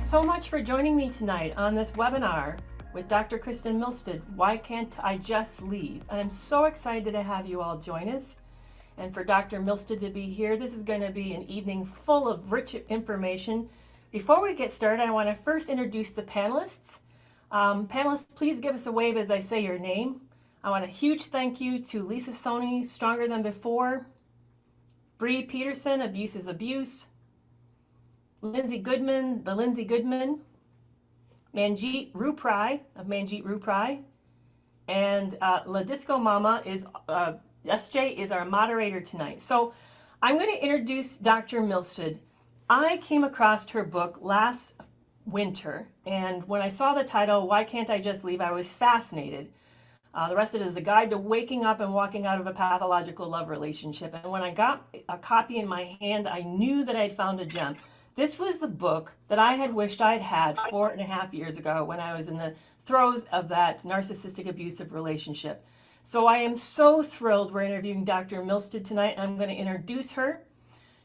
so much for joining me tonight on this webinar with Dr. Kristen Milstead, Why Can't I Just Leave? And I'm so excited to have you all join us and for Dr. Milstead to be here. This is going to be an evening full of rich information. Before we get started, I want to first introduce the panelists. Panelists, please give us a wave as I say your name. I want a huge thank you to Lisa Sonni, Stronger Than Before, Bri Peterson, Abuse is Abuse, Lindsay Goodman, the Lindsay Goodman, Manjit Ruprai of Manjit Ruprai, and La Disco Mama is, SJ is our moderator tonight. So I'm going to introduce Dr. Milstead. I came across her book last winter, and when I saw the title, Why Can't I Just Leave, I was fascinated. The rest of it is a guide to waking up and walking out of a pathological love relationship. And when I got a copy in my hand, I knew that I'd found a gem. This was the book that I had wished I'd had 4.5 years ago when I was in the throes of that narcissistic abusive relationship. So I am so thrilled we're interviewing Dr. Milstead tonight. I'm going to introduce her.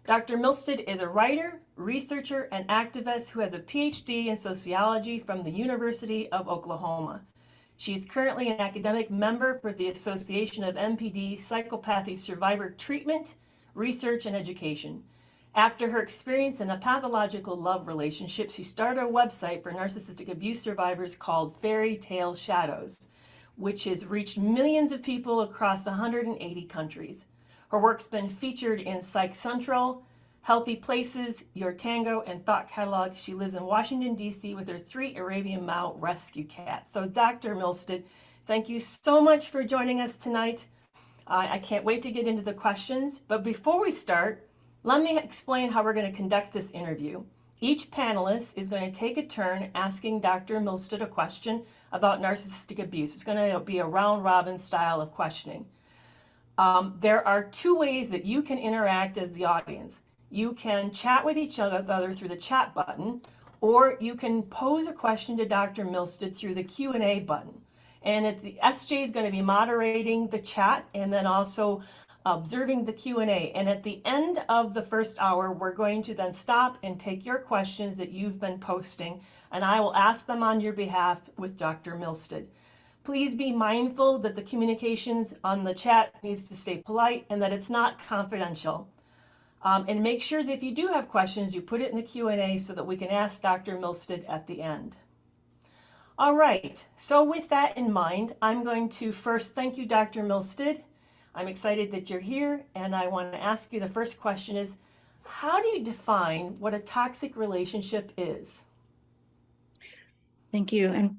Dr. Milstead is a writer, researcher, and activist who has a PhD in sociology from the University of Oklahoma. She is currently an academic member for the Association of MPD Psychopathy Survivor Treatment, Research, and Education. After her experience in a pathological love relationship, she started a website for narcissistic abuse survivors called Fairy Tale Shadows, which has reached millions of people across 180 countries. Her work's been featured in Psych Central, Healthy Places, Your Tango, and Thought Catalog. She lives in Washington, D.C. with her 3 Arabian Mouse rescue cats. So Dr. Milstead, thank you so much for joining us tonight. I can't wait to get into the questions, but before we start, let me explain how we're going to conduct this interview. Each panelist is going to take a turn asking Dr. Milstead a question about narcissistic abuse. It's going to be a round-robin style of questioning. There are 2 ways that you can interact as the audience. You can chat with each other through the chat button, or you can pose a question to Dr. Milstead through the Q&A button. And SJ is going to be moderating the chat and then also observing the Q&A. And at the end of the first hour, we're going to then stop and take your questions that you've been posting, and I will ask them on your behalf with Dr. Milstead. Please be mindful that the communications on the chat needs to stay polite and that it's not confidential. And make sure that if you do have questions, you put it in the Q&A so that we can ask Dr. Milstead at the end. All right, so with that in mind, I'm going to first thank you, Dr. Milstead. I'm excited that you're here, and I want to ask you the first question is, how do you define what a toxic relationship is? Thank you. And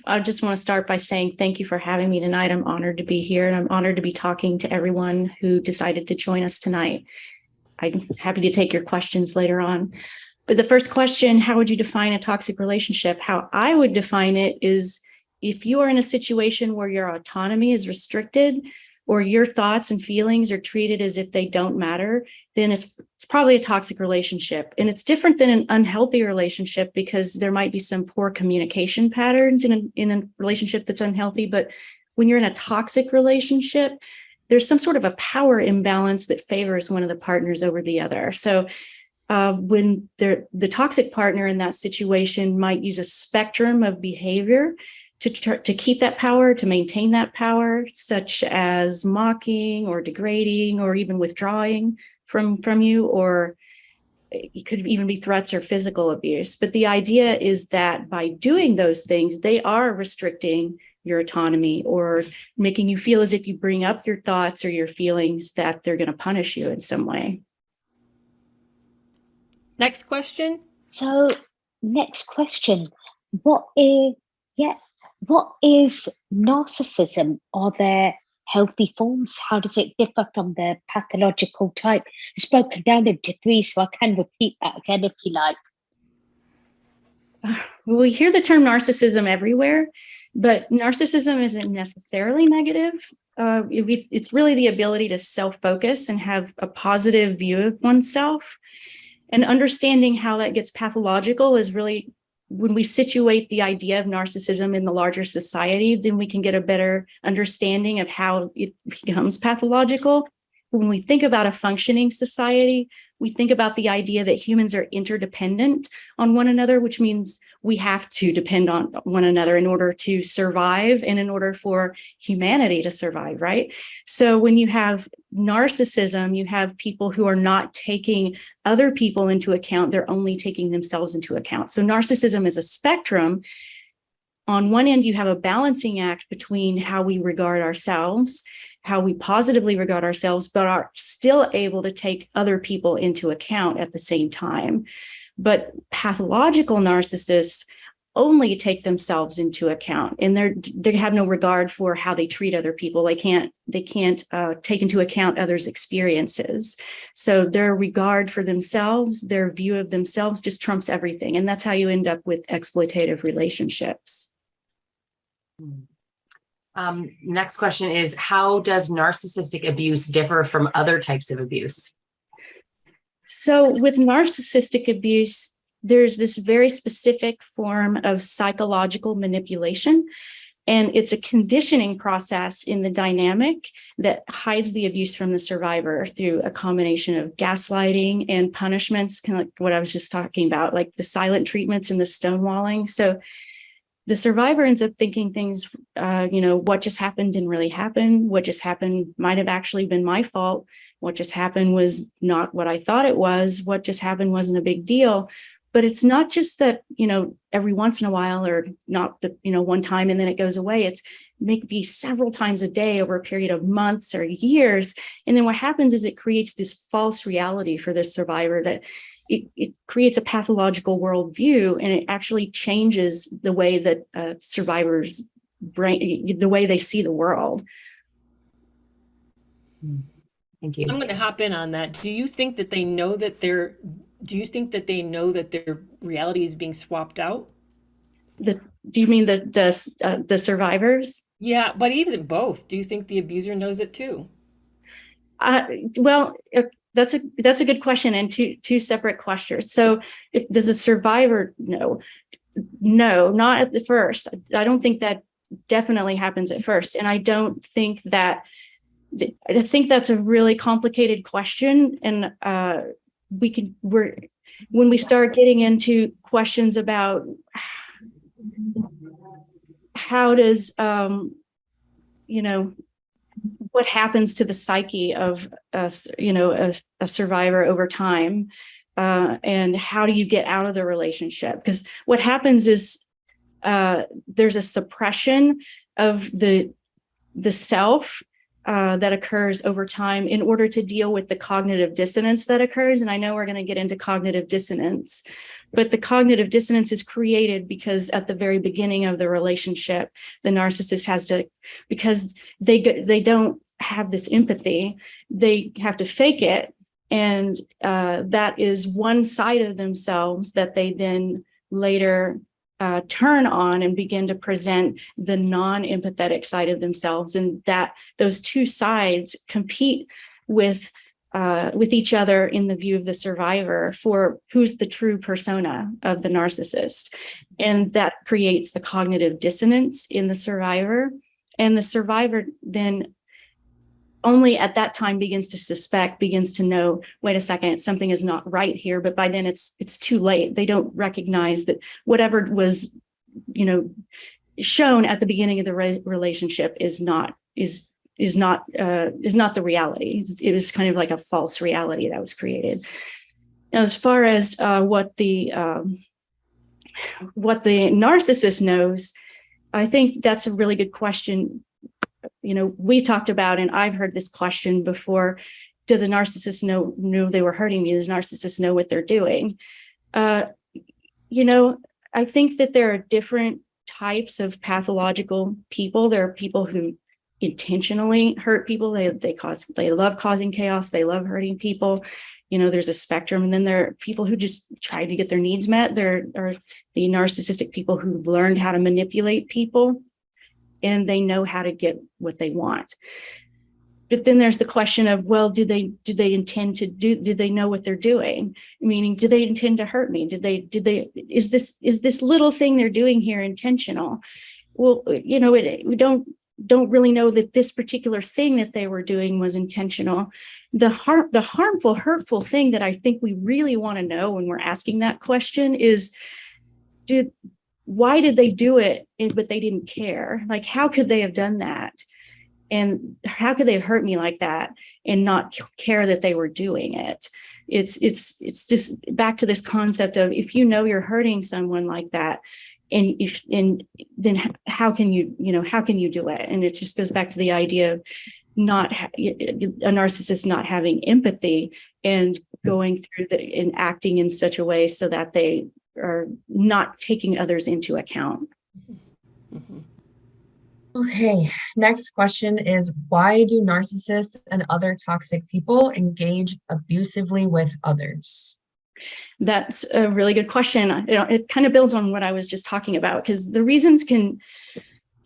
I just want to start by saying thank you for having me tonight. I'm honored to be here, and I'm honored to be talking to everyone who decided to join us tonight. I'm happy to take your questions later on. But the first question, how would you define a toxic relationship? How I would define it is if you are in a situation where your autonomy is restricted or your thoughts and feelings are treated as if they don't matter, then it's probably a toxic relationship. And it's different than an unhealthy relationship because there might be some poor communication patterns in a relationship that's unhealthy. But when you're in a toxic relationship, there's some sort of a power imbalance that favors one of the partners over the other. So when the toxic partner in that situation might use a spectrum of behavior to keep that power, to maintain that power, such as mocking or degrading or even withdrawing from you, or it could even be threats or physical abuse. But the idea is that by doing those things, they are restricting your autonomy or making you feel as if you bring up your thoughts or your feelings that they're going to punish you in some way. Next question. So, next question. What is narcissism? Are there healthy forms? How does it differ from the pathological type? It's broken down into 3, so I can repeat that again if you like. We hear the term narcissism everywhere, but narcissism isn't necessarily negative. It's really the ability to self-focus and have a positive view of oneself. And understanding how that gets pathological is really, when we situate the idea of narcissism in the larger society, then we can get a better understanding of how it becomes pathological. When we think about a functioning society, we think about the idea that humans are interdependent on one another, which means we have to depend on one another in order to survive and in order for humanity to survive, right? So when you have narcissism, you have people who are not taking other people into account, they're only taking themselves into account. So narcissism is a spectrum. On one end, you have a balancing act between how we regard ourselves, how we positively regard ourselves, but are still able to take other people into account at the same time. But pathological narcissists only take themselves into account, and they have no regard for how they treat other people. They can't take into account others' experiences. So their regard for themselves, their view of themselves just trumps everything. And that's how you end up with exploitative relationships. Next question is, how does narcissistic abuse differ from other types of abuse? So with narcissistic abuse, there's this very specific form of psychological manipulation, and it's a conditioning process in the dynamic that hides the abuse from the survivor through a combination of gaslighting and punishments, kind of like what I was just talking about, like the silent treatments and the stonewalling. So the survivor ends up thinking things, what just happened didn't really happen. What just happened might have actually been my fault. What just happened was not what I thought it was. What just happened wasn't a big deal. But it's not just that, every once in a while, or not the, one time and then it goes away. It's maybe several times a day over a period of months or years. And then what happens is it creates this false reality for the survivor that it creates a pathological worldview, and it actually changes the way that survivors' brain, the way they see the world. Thank you. I'm going to hop in on that. Do you think that they know that their reality is being swapped out? Do you mean the survivors? Yeah, but even both. Do you think the abuser knows it too? Well, that's a good question, and two separate questions. So, does a survivor know? No, not at the first. I don't think that definitely happens at first, and I don't think that. I think that's a really complicated question, and when we start getting into questions about how does what happens to the psyche of a survivor over time, and how do you get out of the relationship? Because what happens is there's a suppression of the self that occurs over time in order to deal with the cognitive dissonance that occurs. And I know we're going to get into cognitive dissonance, but the cognitive dissonance is created because at the very beginning of the relationship, the narcissist has to, because they don't have this empathy, they have to fake it. And that is one side of themselves that they then later turn on and begin to present the non-empathetic side of themselves, and that those two sides compete with each other in the view of the survivor for who's the true persona of the narcissist, and that creates the cognitive dissonance in the survivor, and the survivor then only at that time begins to know, wait a second, something is not right here. But by then it's too late. They don't recognize that whatever was, shown at the beginning of the relationship is not the reality. It is kind of like a false reality that was created. Now, as far as what the narcissist knows, I think that's a really good question. We talked about, and I've heard this question before, do the narcissists know they were hurting me? Does the narcissist know what they're doing? I think that there are different types of pathological people. There are people who intentionally hurt people. They love causing chaos. They love hurting people. There's a spectrum. And then there are people who just try to get their needs met. There are the narcissistic people who've learned how to manipulate people, and they know how to get what they want. But then there's the question of, well, do they know what they're doing? Meaning, do they intend to hurt me? Is this little thing they're doing here intentional? Well, we don't don't really know that this particular thing that they were doing was intentional. The harmful, hurtful thing that I think we really want to know when we're asking that question is, why did they do it, but they didn't care? Like, how could they have done that? And how could they have hurt me like that and not care that they were doing it? It's just back to this concept of, if you know you're hurting someone like that, and then how can you do it? And it just goes back to the idea of a narcissist not having empathy and going through and acting in such a way so that they are not taking others into account. Mm-hmm. Okay, next question is, why do narcissists and other toxic people engage abusively with others? That's a really good question. It kind of builds on what I was just talking about, because the reasons can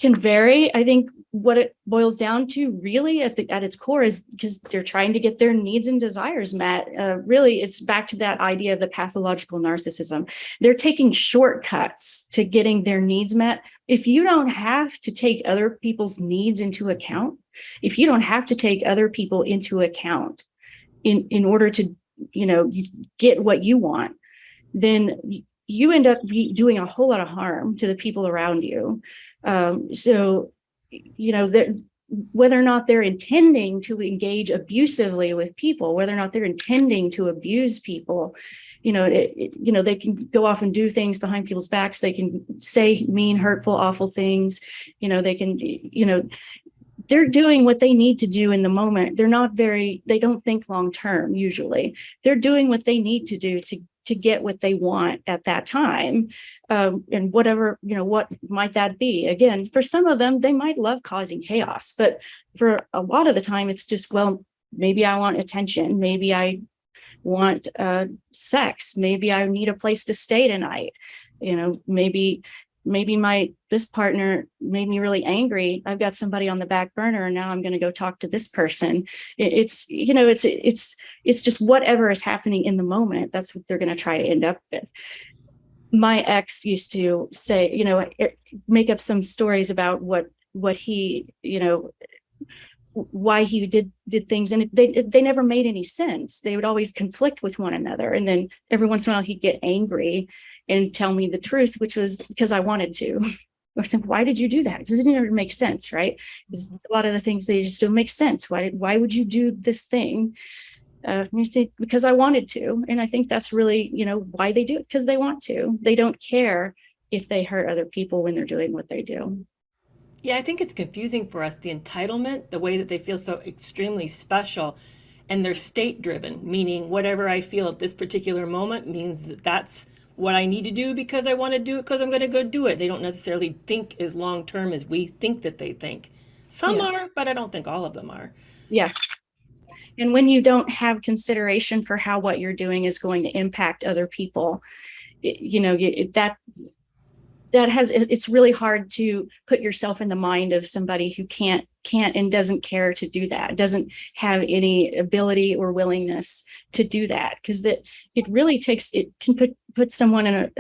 vary. I think what it boils down to really at its core is because they're trying to get their needs and desires met. Really, it's back to that idea of the pathological narcissism. They're taking shortcuts to getting their needs met. If you don't have to take other people's needs into account, if you don't have to take other people into account in order to, get what you want, then you end up doing a whole lot of harm to the people around you. So, whether or not they're intending to engage abusively with people, whether or not they're intending to abuse people, they can go off and do things behind people's backs. They can say mean, hurtful, awful things. They can, they're doing what they need to do in the moment. They don't think long term. Usually they're doing what they need to do to get what they want at that time. And whatever, what might that be? Again, for some of them, they might love causing chaos, but for a lot of the time it's just, well, maybe I want attention. Maybe I want sex. Maybe I need a place to stay tonight. Maybe this partner made me really angry. I've got somebody on the back burner, and now I'm going to go talk to this person. It's just whatever is happening in the moment. That's what they're going to try to end up with. My ex used to say, make up some stories about what he, why he did things, and they never made any sense. They would always conflict with one another, and then every once in a while he'd get angry and tell me the truth, which was because I wanted to. I said, why did you do that? Because it didn't make sense, right? Because a lot of the things, they just don't make sense. Why would you do this thing? You say, because I wanted to. And I think that's really, why they do it, because they want to. They don't care if they hurt other people when they're doing what they do. Yeah, I think it's confusing for us, the entitlement, the way that they feel so extremely special, and they're state driven, meaning whatever I feel at this particular moment means that that's what I need to do because I want to do it because I'm going to go do it. They don't necessarily think as long term as we think that they think. Some are, but I don't think all of them are. Yes. And when you don't have consideration for how what you're doing is going to impact other people, it's really hard to put yourself in the mind of somebody who can't and doesn't care to do that, doesn't have any ability or willingness to do that, because it can put someone in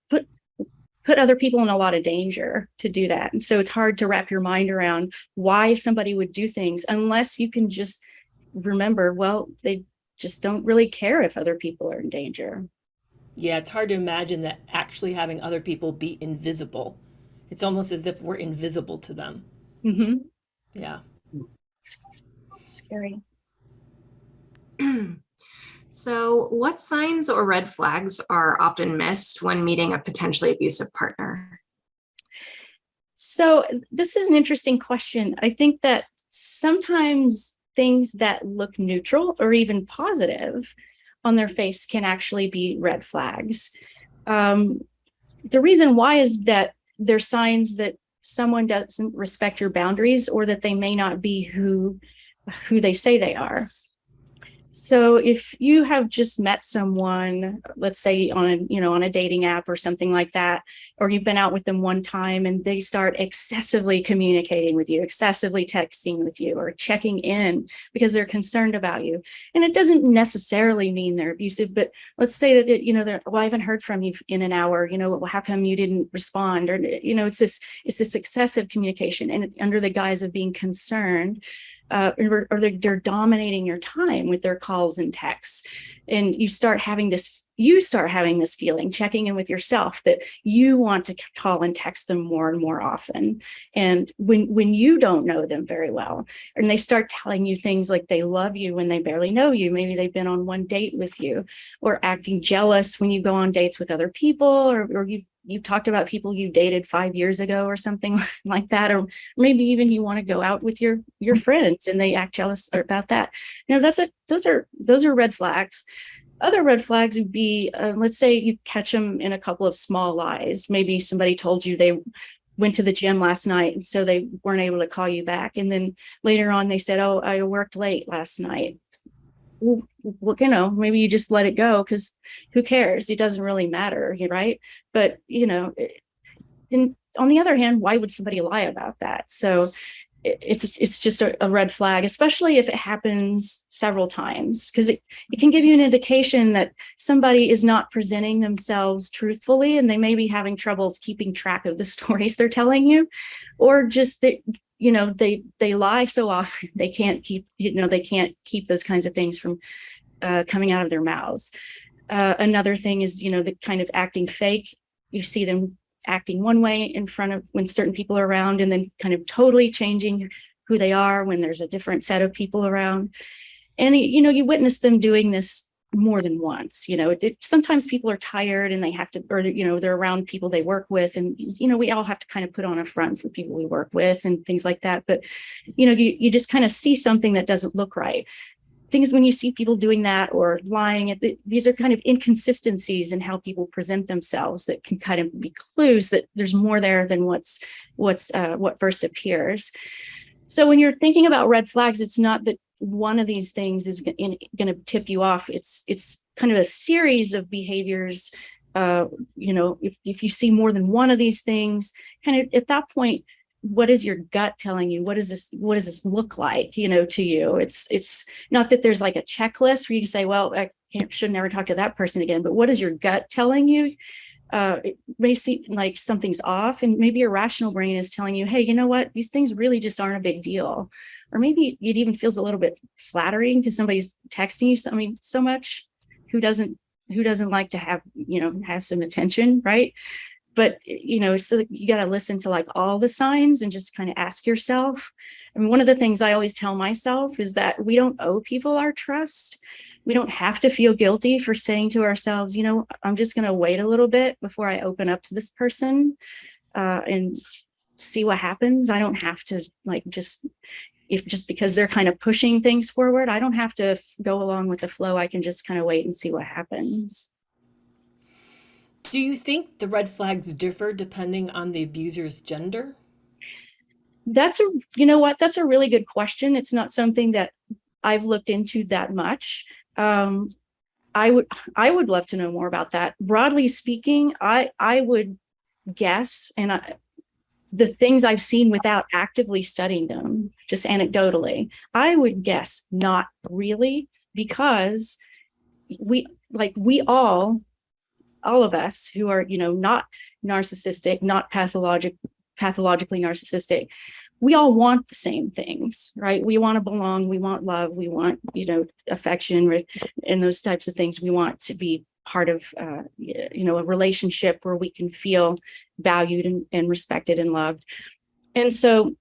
put other people in a lot of danger to do that. And so it's hard to wrap your mind around why somebody would do things unless you can just remember, well, they just don't really care if other people are in danger. Yeah, it's hard to imagine that actually having other people be invisible. It's almost as if we're invisible to them. Mm-hmm. Yeah. Scary. So, what signs or red flags are often missed when meeting a potentially abusive partner? So, this is an interesting question. I think that sometimes things that look neutral or even positive on their face can actually be red flags. The reason why is that they're signs that someone doesn't respect your boundaries, or that they may not be who they say they are. So if you have just met someone, let's say on a dating app or something like that, or you've been out with them one time and they start excessively communicating with you, excessively texting with you, or checking in because they're concerned about you. And it doesn't necessarily mean they're abusive, but let's say that, well, I haven't heard from you in an hour, well, how come you didn't respond? Or, it's this excessive communication, and under the guise of being concerned, or they're dominating your time with their calls and texts. And you start having this feeling, checking in with yourself, that you want to call and text them more and more often. And when you don't know them very well, and they start telling you things like they love you when they barely know you, maybe they've been on one date with you, or acting jealous when you go on dates with other people, or you've talked about people you dated 5 years ago or something like that, or maybe even you want to go out with your friends and they act jealous about that. Those are red flags. Other red flags would be, let's say you catch them in a couple of small lies. Maybe somebody told you they went to the gym last night, and so they weren't able to call you back. And then later on they said, oh, I worked late last night. Well, maybe you just let it go, because who cares? It doesn't really matter, right? But, then on the other hand, why would somebody lie about that? So it's just a red flag, especially if it happens several times, because it can give you an indication that somebody is not presenting themselves truthfully, and they may be having trouble keeping track of the stories they're telling you, or just that they lie so often they can't keep those kinds of things from coming out of their mouths. Another thing is the kind of acting fake. You see them acting one way in front of when certain people are around, and then kind of totally changing who they are when there's a different set of people around. And you witness them doing this more than once. Sometimes people are tired and they have to, or they're around people they work with, and we all have to kind of put on a front for people we work with and things like that. But you just kind of see something that doesn't look right. Things when you see people doing that or lying, these are kind of inconsistencies in how people present themselves that can kind of be clues that there's more there than what first appears. So when you're thinking about red flags, it's not that one of these things is going to tip you off. It's kind of a series of behaviors. If you see more than one of these things, kind of at that point, what is your gut telling you? What does this look like, to you? It's not that there's like a checklist where you can say, well, should never talk to that person again, but what is your gut telling you? It may seem like something's off, and maybe your rational brain is telling you, hey, you know what? These things really just aren't a big deal. Or maybe it even feels a little bit flattering because somebody's texting you so much. Who doesn't like to have some attention, right? But, so you got to listen to like all the signs and just kind of ask yourself. I mean, one of the things I always tell myself is that we don't owe people our trust. We don't have to feel guilty for saying to ourselves, I'm just going to wait a little bit before I open up to this person and see what happens. I don't have to just because they're kind of pushing things forward, I don't have to go along with the flow. I can just kind of wait and see what happens. Do you think the red flags differ depending on the abuser's gender? That's a really good question. It's not something that I've looked into that much. I would love to know more about that. Broadly speaking, I would guess, and the things I've seen without actively studying them, just anecdotally, I would guess not really, because we all of us who are, not narcissistic, not pathologically narcissistic, we all want the same things, right? We want to belong, we want love, we want, affection, and those types of things. We want to be part of, a relationship where we can feel valued and respected and loved. And so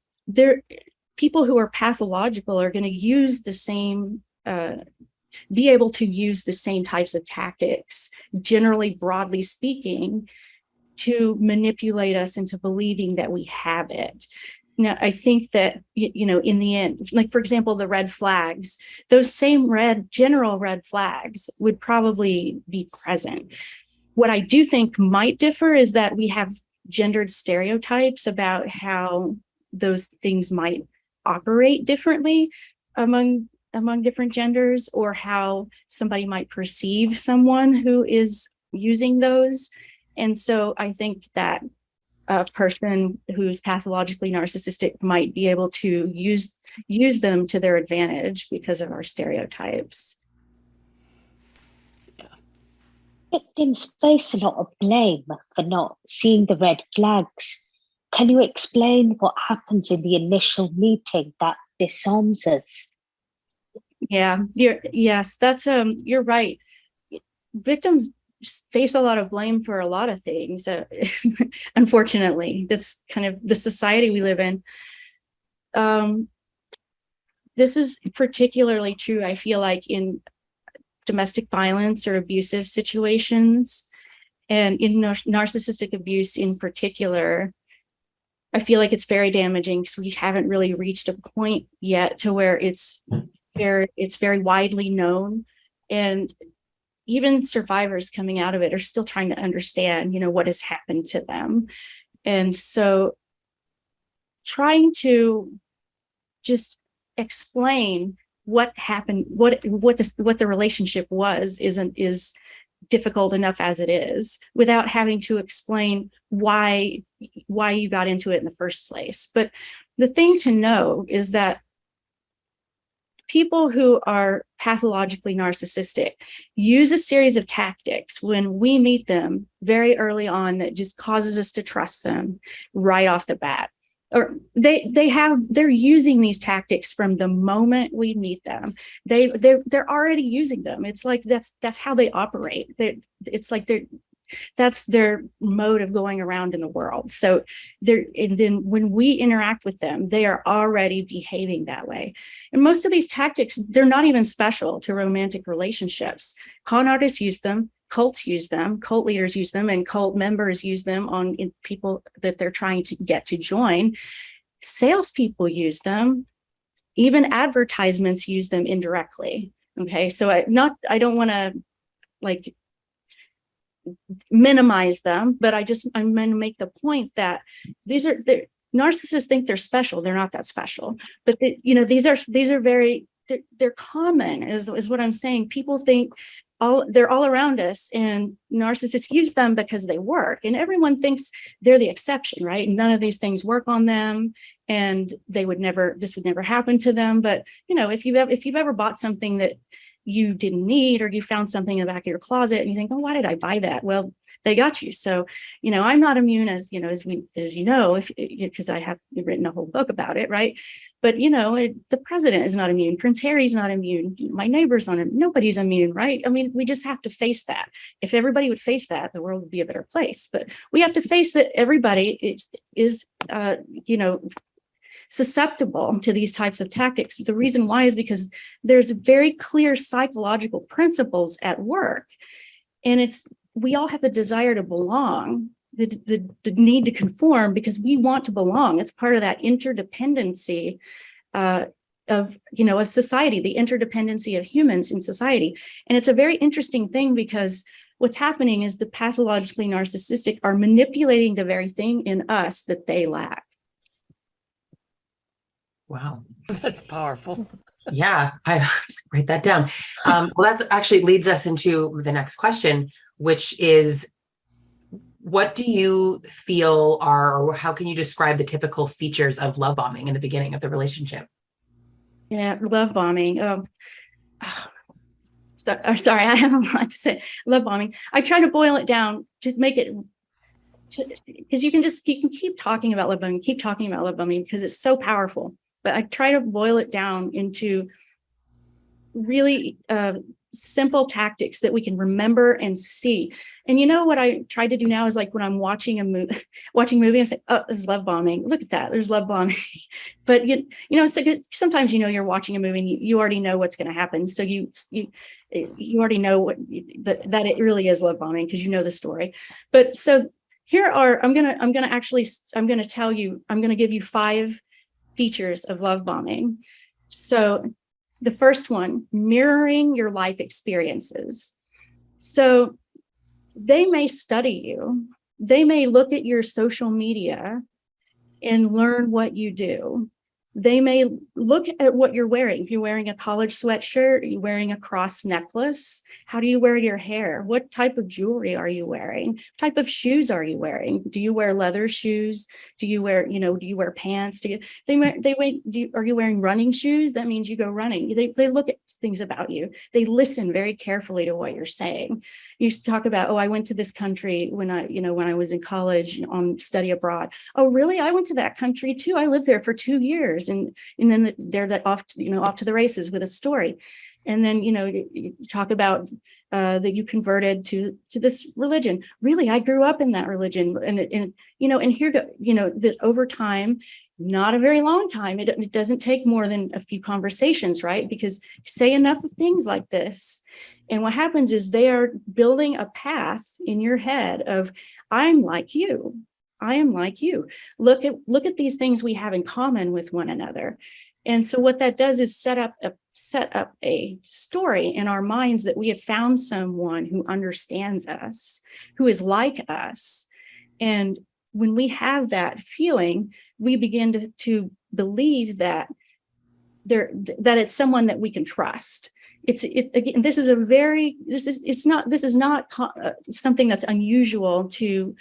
people who are pathological are going to use the same, be able to use the same types of tactics, generally, broadly speaking, to manipulate us into believing that we have it. Now, I think that, in the end, like, for example, the red flags, those same general red flags would probably be present. What I do think might differ is that we have gendered stereotypes about how those things might operate differently among among different genders, or how somebody might perceive someone who is using those. And so I think that a person who's pathologically narcissistic might be able to use them to their advantage because of our stereotypes. Victims face a lot of blame for not seeing the red flags. Can you explain what happens in the initial meeting that disarms us? Yeah, you're right. Victims face a lot of blame for a lot of things. Unfortunately, that's kind of the society we live in. This is particularly true, I feel like, in domestic violence or abusive situations, and in narcissistic abuse in particular. I feel like it's very damaging because we haven't really reached a point yet to where it's very widely known, and even survivors coming out of it are still trying to understand, what has happened to them. And so trying to just explain what happened, what the relationship was is difficult enough as it is, without having to explain why you got into it in the first place. But the thing to know is that people who are pathologically narcissistic use a series of tactics when we meet them very early on that just causes us to trust them right off the bat. Or they're using these tactics from the moment we meet them. They're already using them. It's like that's how they operate. That's their mode of going around in the world. So and then when we interact with them, they are already behaving that way. And most of these tactics, they're not even special to romantic relationships. Con artists use them, cults use them, cult leaders use them, and cult members use them on people that they're trying to get to join. Salespeople use them. Even advertisements use them indirectly. Okay, so I don't want to minimize them, but I'm going to make the point that narcissists think they're special. They're not that special, but these are very, they're common is what I'm saying. People think they're all around us, and narcissists use them because they work, and everyone thinks they're the exception, right? None of these things work on them, and this would never happen to them. But if you've ever bought something that you didn't need, or you found something in the back of your closet and you think, oh, why did I buy that? Well, they got you. So, I'm not immune because I have written a whole book about it, right? But, the president is not immune. Prince Harry's not immune. My neighbor's not immune. Nobody's immune, right? I mean, we just have to face that. If everybody would face that, the world would be a better place. But we have to face that everybody is susceptible to these types of tactics. The reason why is because there's very clear psychological principles at work, and we all have the desire to belong, the need to conform, because we want to belong. It's part of that interdependency of society, the interdependency of humans in society. And it's a very interesting thing, because what's happening is the pathologically narcissistic are manipulating the very thing in us that they lack. Wow. That's powerful. Yeah, I write that down. Well, that actually leads us into the next question, which is, what do you feel or how can you describe the typical features of love bombing in the beginning of the relationship? Yeah, love bombing. Sorry, I have a lot to say. Love bombing. I try to boil it down to make it, because you can keep talking about love bombing, because it's so powerful. But I try to boil it down into really simple tactics that we can remember and see. And what I try to do now is, like, when I'm watching a movie, I say, oh, this is love bombing. Look at that, there's love bombing. But sometimes you're watching a movie and you already know what's going to happen. So you already know that it really is love bombing, because you know the story. But so I'm going to give you 5 features of love bombing. So the first one, mirroring your life experiences. So they may study you, they may look at your social media and learn what you do. They may look at what you're wearing. If you're wearing a collared sweatshirt, you're wearing a cross necklace. How do you wear your hair? What type of jewelry are you wearing? What type of shoes are you wearing? Do you wear leather shoes? Do you wear, do you wear pants? Are you wearing running shoes? That means you go running. They look at things about you. They listen very carefully to what you're saying. You talk about, oh, I went to this country when I was in college on study abroad. Oh, really? I went to that country too. I lived there for 2 years. And then they're off to the races with a story. And then, you talk about that you converted to this religion. Really, I grew up in that religion. And here, that over time, not a very long time, it doesn't take more than a few conversations, right? Because you say enough of things like this. And what happens is they are building a path in your head of, I'm like you. I am like you. Look at these things we have in common with one another. And so what that does is set up a story in our minds that we have found someone who understands us, who is like us. And when we have that feeling, we begin to believe that it's someone that we can trust. This is not something that's unusual to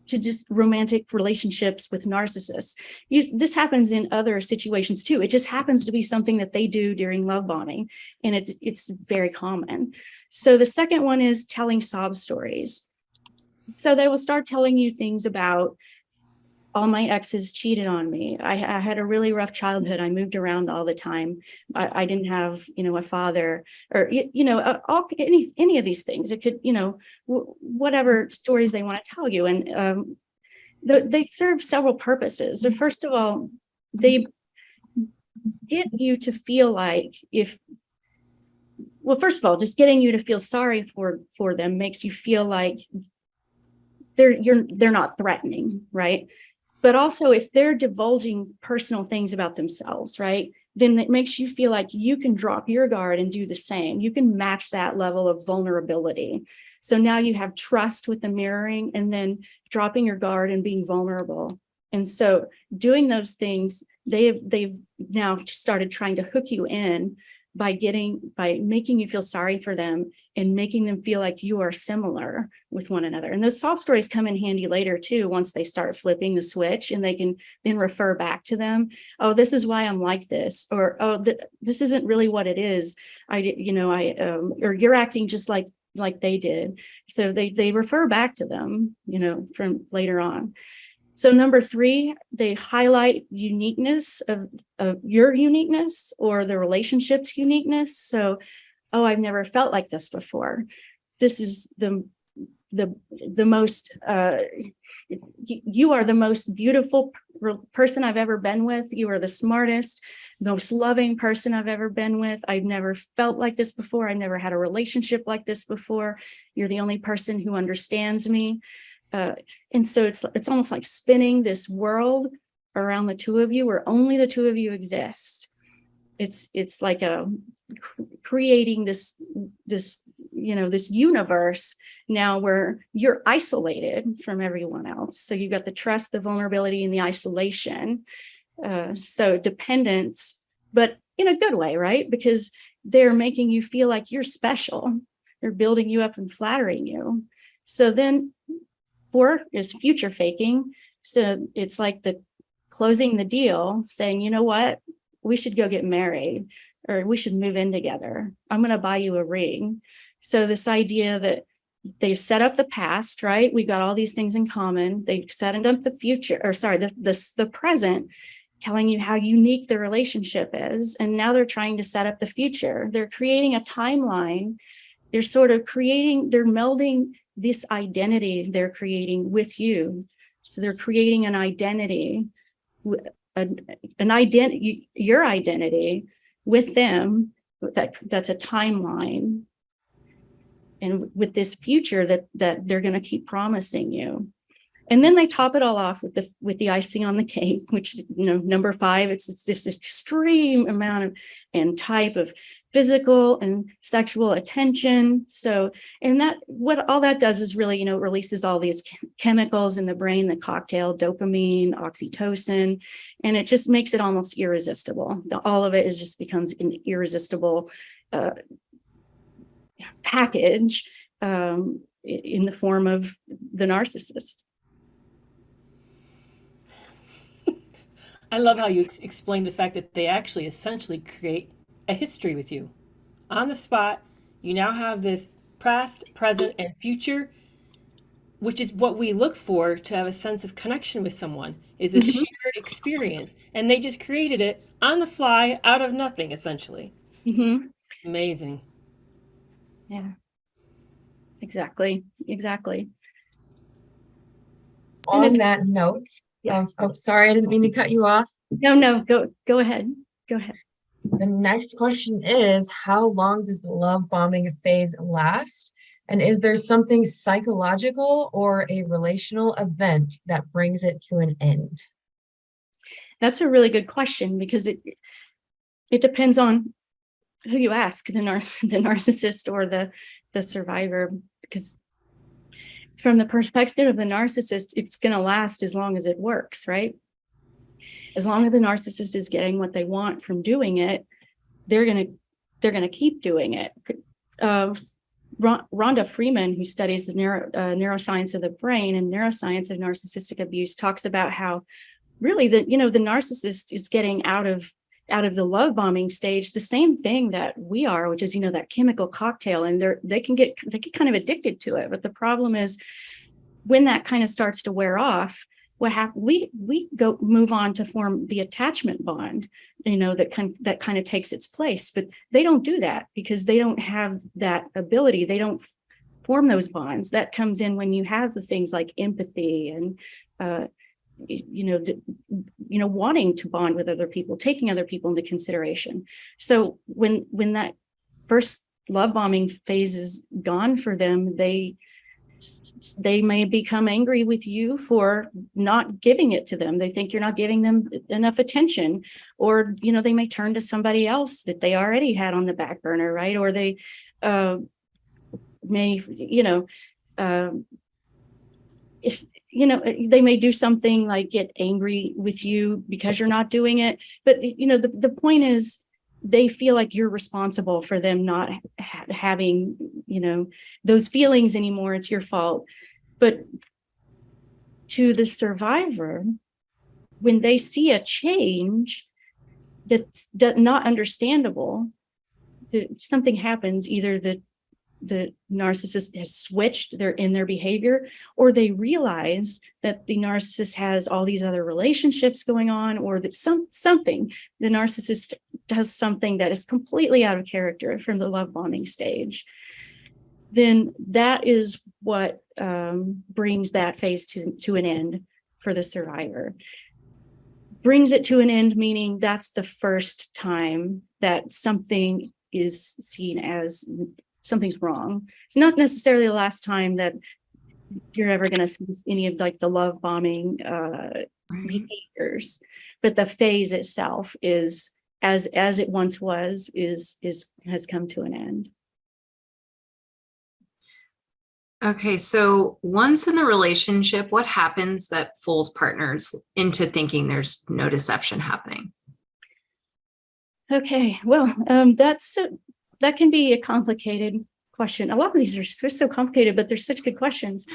just romantic relationships with narcissists. This happens in other situations too. It just happens to be something that they do during love bombing, and it's very common. So the second one is telling sob stories. So they will start telling you things about, all my exes cheated on me. I had a really rough childhood. I moved around all the time. I didn't have, a father, or, any of these things. It could, whatever stories they want to tell you. And they serve several purposes. So first of all, they get you to feel like first of all, just getting you to feel sorry for them makes you feel like they're not threatening, right? But also, if they're divulging personal things about themselves, right, then it makes you feel like you can drop your guard and do the same. You can match that level of vulnerability. So now you have trust with the mirroring, and then dropping your guard and being vulnerable. And so doing those things, they've now started trying to hook you in by making you feel sorry for them and making them feel like you are similar with one another. And those sob stories come in handy later too, once they start flipping the switch, and they can then refer back to them. Oh, this is why I'm like this, or oh, this isn't really what it is. Or you're acting just like they did. So they refer back to them, from later on. So number 3, they highlight uniqueness of your uniqueness or the relationship's uniqueness. So, oh, I've never felt like this before. This is the most, you are the most beautiful person I've ever been with. You are the smartest, most loving person I've ever been with. I've never felt like this before. I've never had a relationship like this before. You're the only person who understands me. And so it's almost like spinning this world around the two of you, where only the two of you exist. It's like creating this universe now where you're isolated from everyone else. So you've got the trust, the vulnerability, and the isolation. So dependence, but in a good way, right? Because they're making you feel like you're special. They're building you up and flattering you. So then 4 is future faking. So it's like the closing the deal, saying, you know what, we should go get married, or we should move in together. I'm going to buy you a ring. So this idea that they've set up the past, right? We've got all these things in common. They've set up the future, or sorry, the present, telling you how unique the relationship is. And now they're trying to set up the future. They're creating a timeline. They're melding this identity they're creating with you. So they're creating an identity, your identity with them. That's a timeline, and with this future that they're going to keep promising you. And then they top it all off with the icing on the cake, which, number 5, it's this extreme amount of and type of physical and sexual attention. So, and that, what all that does is really, releases all these chemicals in the brain, the cocktail, dopamine, oxytocin, and it just makes it almost irresistible. All of it just becomes an irresistible package in the form of the narcissist. I love how you explain the fact that they actually essentially create a history with you. On the spot, you now have this past, present, and future, which is what we look for to have a sense of connection with someone, is a shared experience. And they just created it on the fly, out of nothing, essentially. Mm-hmm. Amazing. Yeah, exactly. On that note, Yeah. oh, sorry, I didn't mean to cut you off. No, go ahead. The next question is, how long does the love bombing phase last? And is there something psychological or a relational event that brings it to an end? That's a really good question, because it depends on who you ask, the narcissist or the survivor, because from the perspective of the narcissist, it's going to last as long as it works, right? As long as the narcissist is getting what they want from doing it, they're going to keep doing it. Rhonda Freeman, who studies the neuroscience of the brain and neuroscience of narcissistic abuse, talks about how really the narcissist is getting out of the love bombing stage the same thing that we are, which is that chemical cocktail, and they can get kind of addicted to it. But the problem is, when that kind of starts to wear off, what happens? We move on to form the attachment bond, that kind of takes its place. But they don't do that because they don't have that ability. They don't form those bonds. That comes in when you have the things like empathy and wanting to bond with other people, taking other people into consideration. So when that first love bombing phase is gone for them, they may become angry with you for not giving it to them. They think you're not giving them enough attention, or they may turn to somebody else that they already had on the back burner, right? Or they may if they may do something like get angry with you because you're not doing it. But the point is, they feel like you're responsible for them not having those feelings anymore. It's your fault. But to the survivor, when they see a change that's not understandable, something happens. Either the narcissist has switched in their behavior, or they realize that the narcissist has all these other relationships going on, or that something, the narcissist does something that is completely out of character from the love bombing stage. Then that is what brings that phase to an end for the survivor. Brings it to an end, meaning that's the first time that something is seen as something's wrong. It's not necessarily the last time that you're ever going to see any of the love bombing behaviors, but the phase itself is as it once was has come to an end. Okay, so once in the relationship, what happens that fools partners into thinking there's no deception happening? Okay, well, that can be a complicated question. A lot of these are so complicated, but they're such good questions.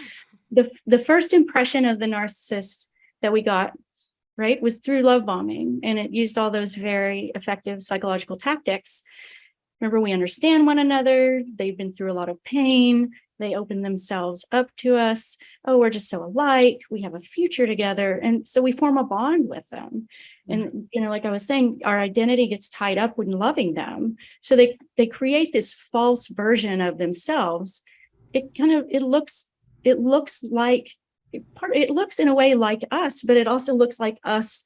The first impression of the narcissist that we got, right, was through love bombing, and it used all those very effective psychological tactics. Remember, we understand one another. They've been through a lot of pain. They open themselves up to us. Oh, we're just so alike. We have a future together. And so we form a bond with them. And, like I was saying, our identity gets tied up in loving them. So they create this false version of themselves. It looks in a way like us, but it also looks like us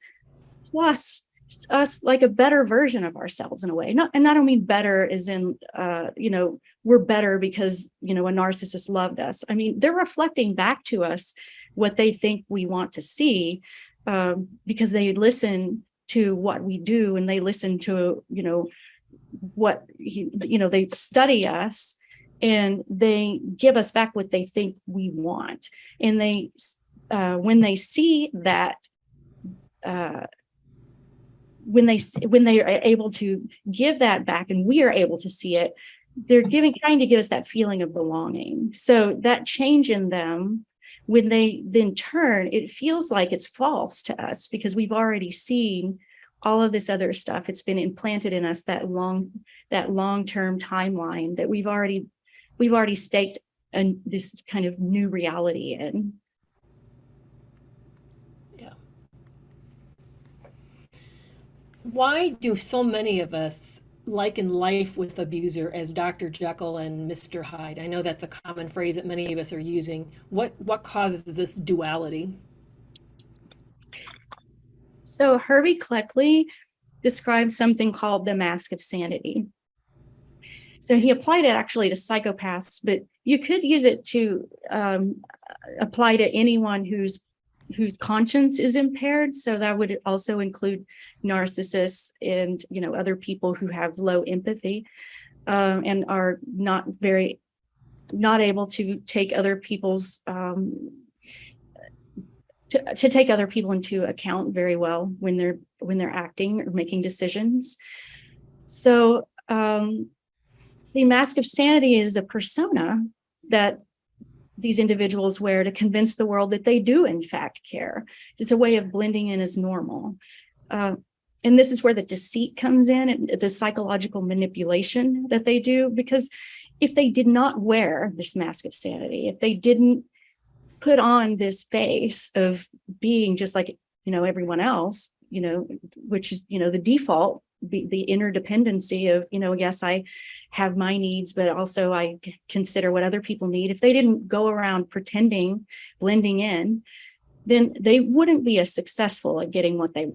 plus us, like a better version of ourselves in a way. And I don't mean better as in, we're better because, a narcissist loved us. I mean, they're reflecting back to us what they think we want to see, because they listen to what we do, and they listen to, they study us and they give us back what they think we want. And they, when they see that, when they are able to give that back and we are able to see it, they're trying to give us that feeling of belonging. So that change in them, when they then turn, it feels like it's false to us because we've already seen all of this other stuff. It's been implanted in us, that long-term timeline that we've already staked this kind of new reality in. Yeah. Why do so many of us liken life with abuser as Dr. Jekyll and Mr. Hyde? I know that's a common phrase that many of us are using. What causes this duality? So Hervey Cleckley described something called the mask of sanity. So he applied it actually to psychopaths, but you could use it to apply to anyone whose conscience is impaired. So that would also include narcissists and other people who have low empathy and are not able to take other people's to take other people into account very well when they're acting or making decisions. So the mask of sanity is a persona that these individuals wear to convince the world that they do in fact care. It's a way of blending in as normal. And this is where the deceit comes in, and the psychological manipulation that they do, because if they did not wear this mask of sanity, if they didn't put on this face of being just like, everyone else, which is, the default, the interdependency of, yes, I have my needs, but also I consider what other people need. If they didn't go around pretending, blending in, then they wouldn't be as successful at getting what they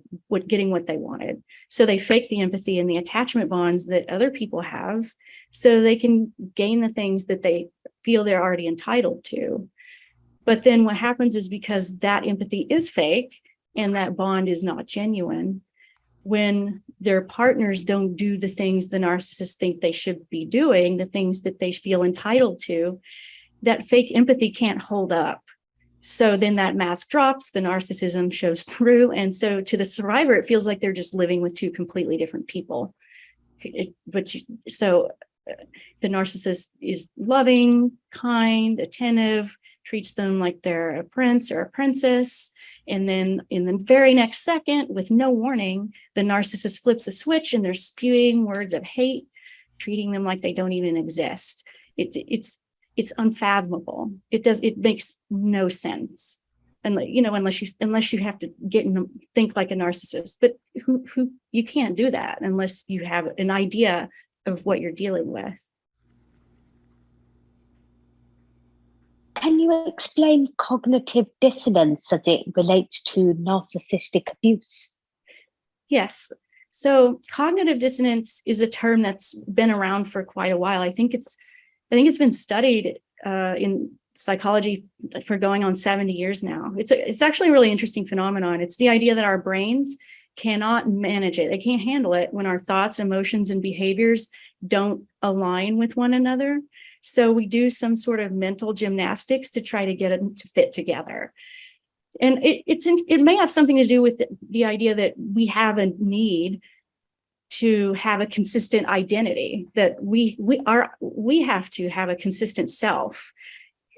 wanted. So they fake the empathy and the attachment bonds that other people have so they can gain the things that they feel they're already entitled to. But then what happens is, because that empathy is fake and that bond is not genuine, when their partners don't do the things the narcissists think they should be doing, the things that they feel entitled to, that fake empathy can't hold up. So then that mask drops, the narcissism shows through. And so to the survivor, it feels like they're just living with two completely different people. So the narcissist is loving, kind, attentive, treats them like they're a prince or a princess. And then in the very next second, with no warning, the narcissist flips a switch and they're spewing words of hate, treating them like they don't even exist. It's unfathomable. It makes no sense. And unless you have to think like a narcissist, but who you can't do that unless you have an idea of what you're dealing with. Can you explain cognitive dissonance as it relates to narcissistic abuse? Yes. So cognitive dissonance is a term that's been around for quite a while. I think it's been studied in psychology for going on 70 years now. It's actually a really interesting phenomenon. It's the idea that our brains cannot manage it. They can't handle it when our thoughts, emotions, and behaviors don't align with one another. So we do some sort of mental gymnastics to try to get it to fit together. And it may have something to do with the idea that we have a need to have a consistent identity, that we have to have a consistent self.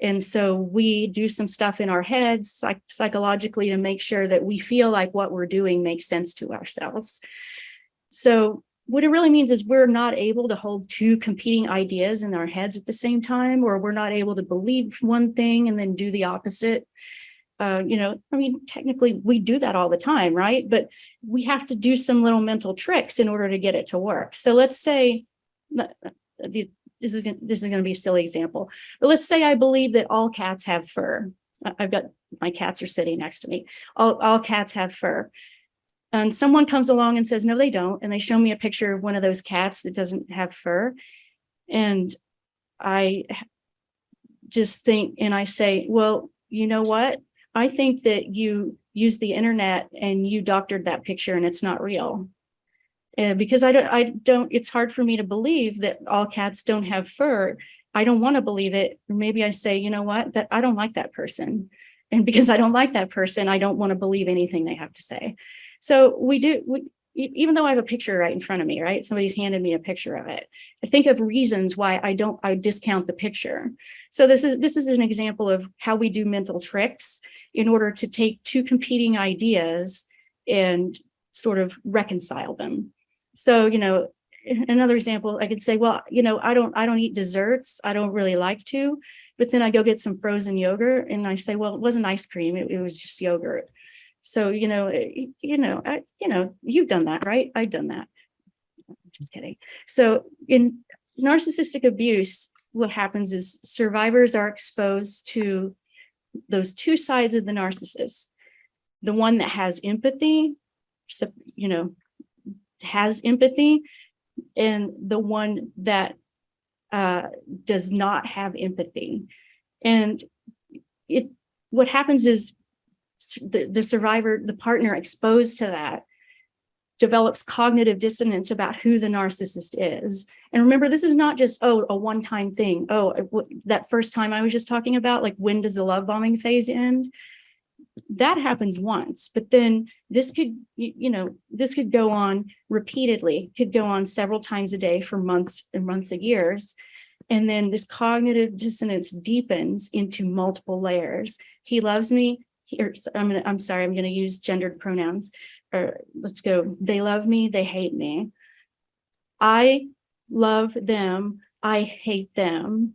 And so we do some stuff in our heads psychologically to make sure that we feel like what we're doing makes sense to ourselves. So what it really means is we're not able to hold two competing ideas in our heads at the same time, or we're not able to believe one thing and then do the opposite. Technically we do that all the time, right? But we have to do some little mental tricks in order to get it to work. So let's say, this is going to be a silly example, but let's say I believe that all cats have fur. My cats are sitting next to me. All cats have fur. And someone comes along and says, no, they don't. And they show me a picture of one of those cats that doesn't have fur. And I just think, and I say, well, you know what? I think that you used the internet and you doctored that picture and it's not real. because I don't, it's hard for me to believe that all cats don't have fur. I don't want to believe it. Maybe I say, you know what, that I don't like that person. And because I don't like that person, I don't want to believe anything they have to say. So even though I have a picture right in front of me, right? Somebody's handed me a picture of it. I think of reasons why I discount the picture. So this is an example of how we do mental tricks in order to take two competing ideas and sort of reconcile them. So, another example, I could say, well, I don't eat desserts. I don't really like to, but then I go get some frozen yogurt and I say, well, it wasn't ice cream. It was just yogurt. So, you've done that, right? I've done that. Just kidding. So in narcissistic abuse, what happens is survivors are exposed to those two sides of the narcissist. The one that has empathy, and the one that does not have empathy. And what happens is the survivor, the partner exposed to that, develops cognitive dissonance about who the narcissist is. And remember, this is not just, a one-time thing. That first time I was just talking about, like, when does the love bombing phase end? That happens once, but then this could go on repeatedly, could go on several times a day for months and months of years. And then this cognitive dissonance deepens into multiple layers. He loves me. I'm going to use gendered pronouns. Or let's go. They love me. They hate me. I love them. I hate them.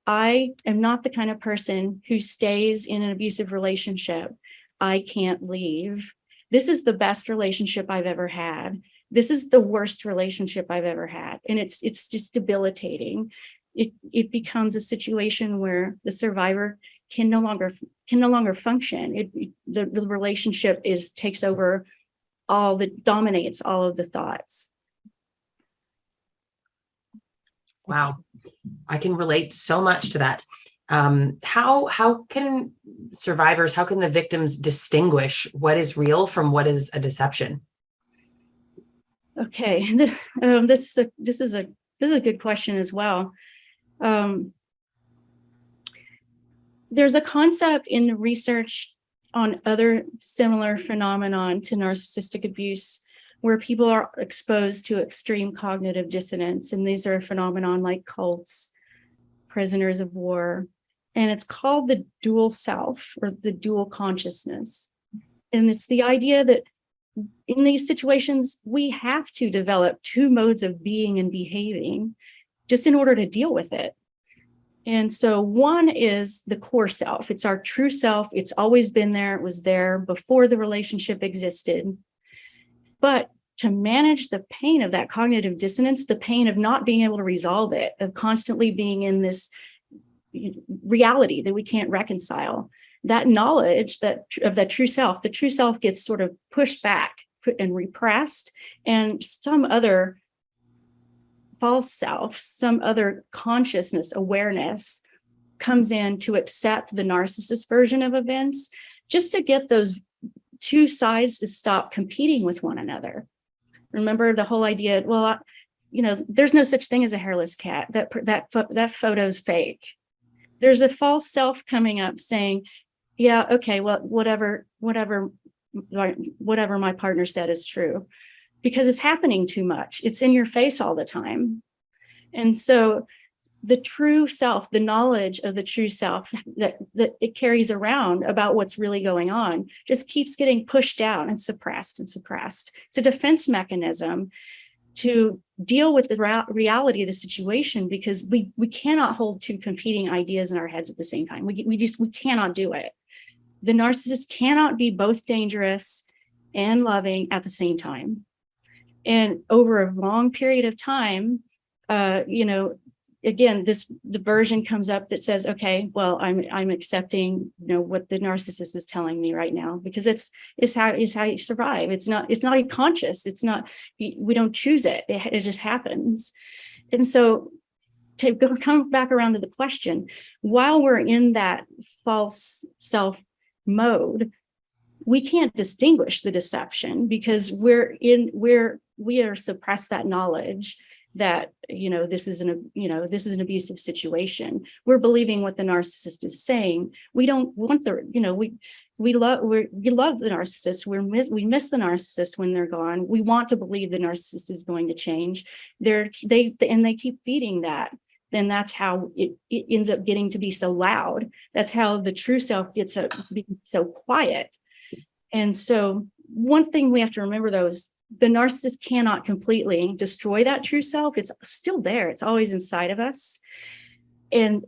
I am not the kind of person who stays in an abusive relationship. I can't leave. This is the best relationship I've ever had. This is the worst relationship I've ever had. And it's just debilitating. It becomes a situation where the survivor can no longer function. The relationship takes over dominates all of the thoughts. Wow. I can relate so much to that. How can survivors, how can the victims distinguish what is real from what is a deception? Okay, this is a good question as well. There's a concept in the research on other similar phenomenon to narcissistic abuse where people are exposed to extreme cognitive dissonance. And these are a phenomenon like cults, prisoners of war, and it's called the dual self or the dual consciousness. And it's the idea that in these situations, we have to develop two modes of being and behaving just in order to deal with it. And so one is the core self. It's our true self. It's always been there. It was there before the relationship existed. But to manage the pain of that cognitive dissonance, the pain of not being able to resolve it, of constantly being in this reality that we can't reconcile, that knowledge of that true self, the true self gets sort of pushed back and repressed, and some other false self, some other consciousness, awareness comes in to accept the narcissist version of events, just to get those two sides to stop competing with one another. Remember the whole idea, there's no such thing as a hairless cat. That photo's fake. There's a false self coming up saying, yeah, okay, well, whatever my partner said is true, because it's happening too much. It's in your face all the time. And so the true self, the knowledge of the true self that it carries around about what's really going on, just keeps getting pushed down and suppressed and suppressed. It's a defense mechanism to deal with the reality of the situation, because we cannot hold two competing ideas in our heads at the same time. We cannot do it. The narcissist cannot be both dangerous and loving at the same time. And over a long period of time, again, the version comes up that says, okay, well, I'm accepting, what the narcissist is telling me right now, because it's how you survive. It's not conscious. It's not, we don't choose it. It just happens. And so to come back around to the question, while we're in that false self mode, we can't distinguish the deception, because we're we are suppressed that knowledge that, this is an abusive situation. We're believing what the narcissist is saying. We don't want we love the narcissist. We miss the narcissist when they're gone. We want to believe the narcissist is going to change. They keep feeding that. Then that's how it ends up getting to be so loud. That's how the true self gets being so quiet. And so one thing we have to remember, though, is the narcissist cannot completely destroy that true self. It's still there. It's always inside of us. And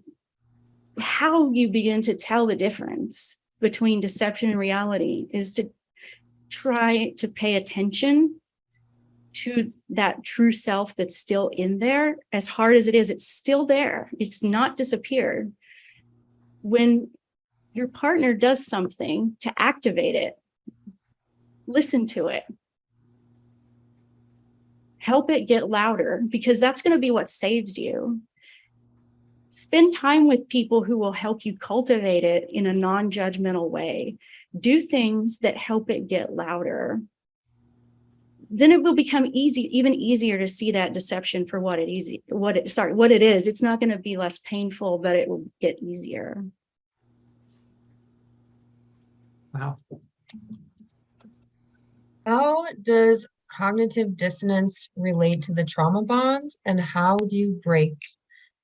how you begin to tell the difference between deception and reality is to try to pay attention to that true self that's still in there. As hard as it is, it's still there. It's not disappeared. When your partner does something to activate it, listen to it. Help it get louder, because that's going to be what saves you. Spend time with people who will help you cultivate it in a non-judgmental way. Do things that help it get louder. Then it will become even easier to see that deception for what it is. It's not going to be less painful, but it will get easier. Wow. How does cognitive dissonance relate to the trauma bond, and how do you break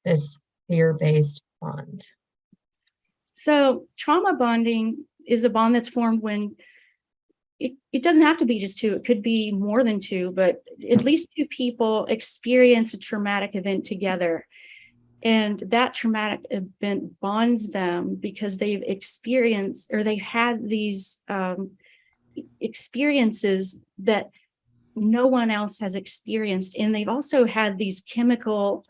this fear-based bond? So trauma bonding is a bond that's formed when it doesn't have to be just two. It could be more than two, but at least two people experience a traumatic event together. And that traumatic event bonds them because they've experienced, or they've had these experiences that no one else has experienced. And they've also had these chemical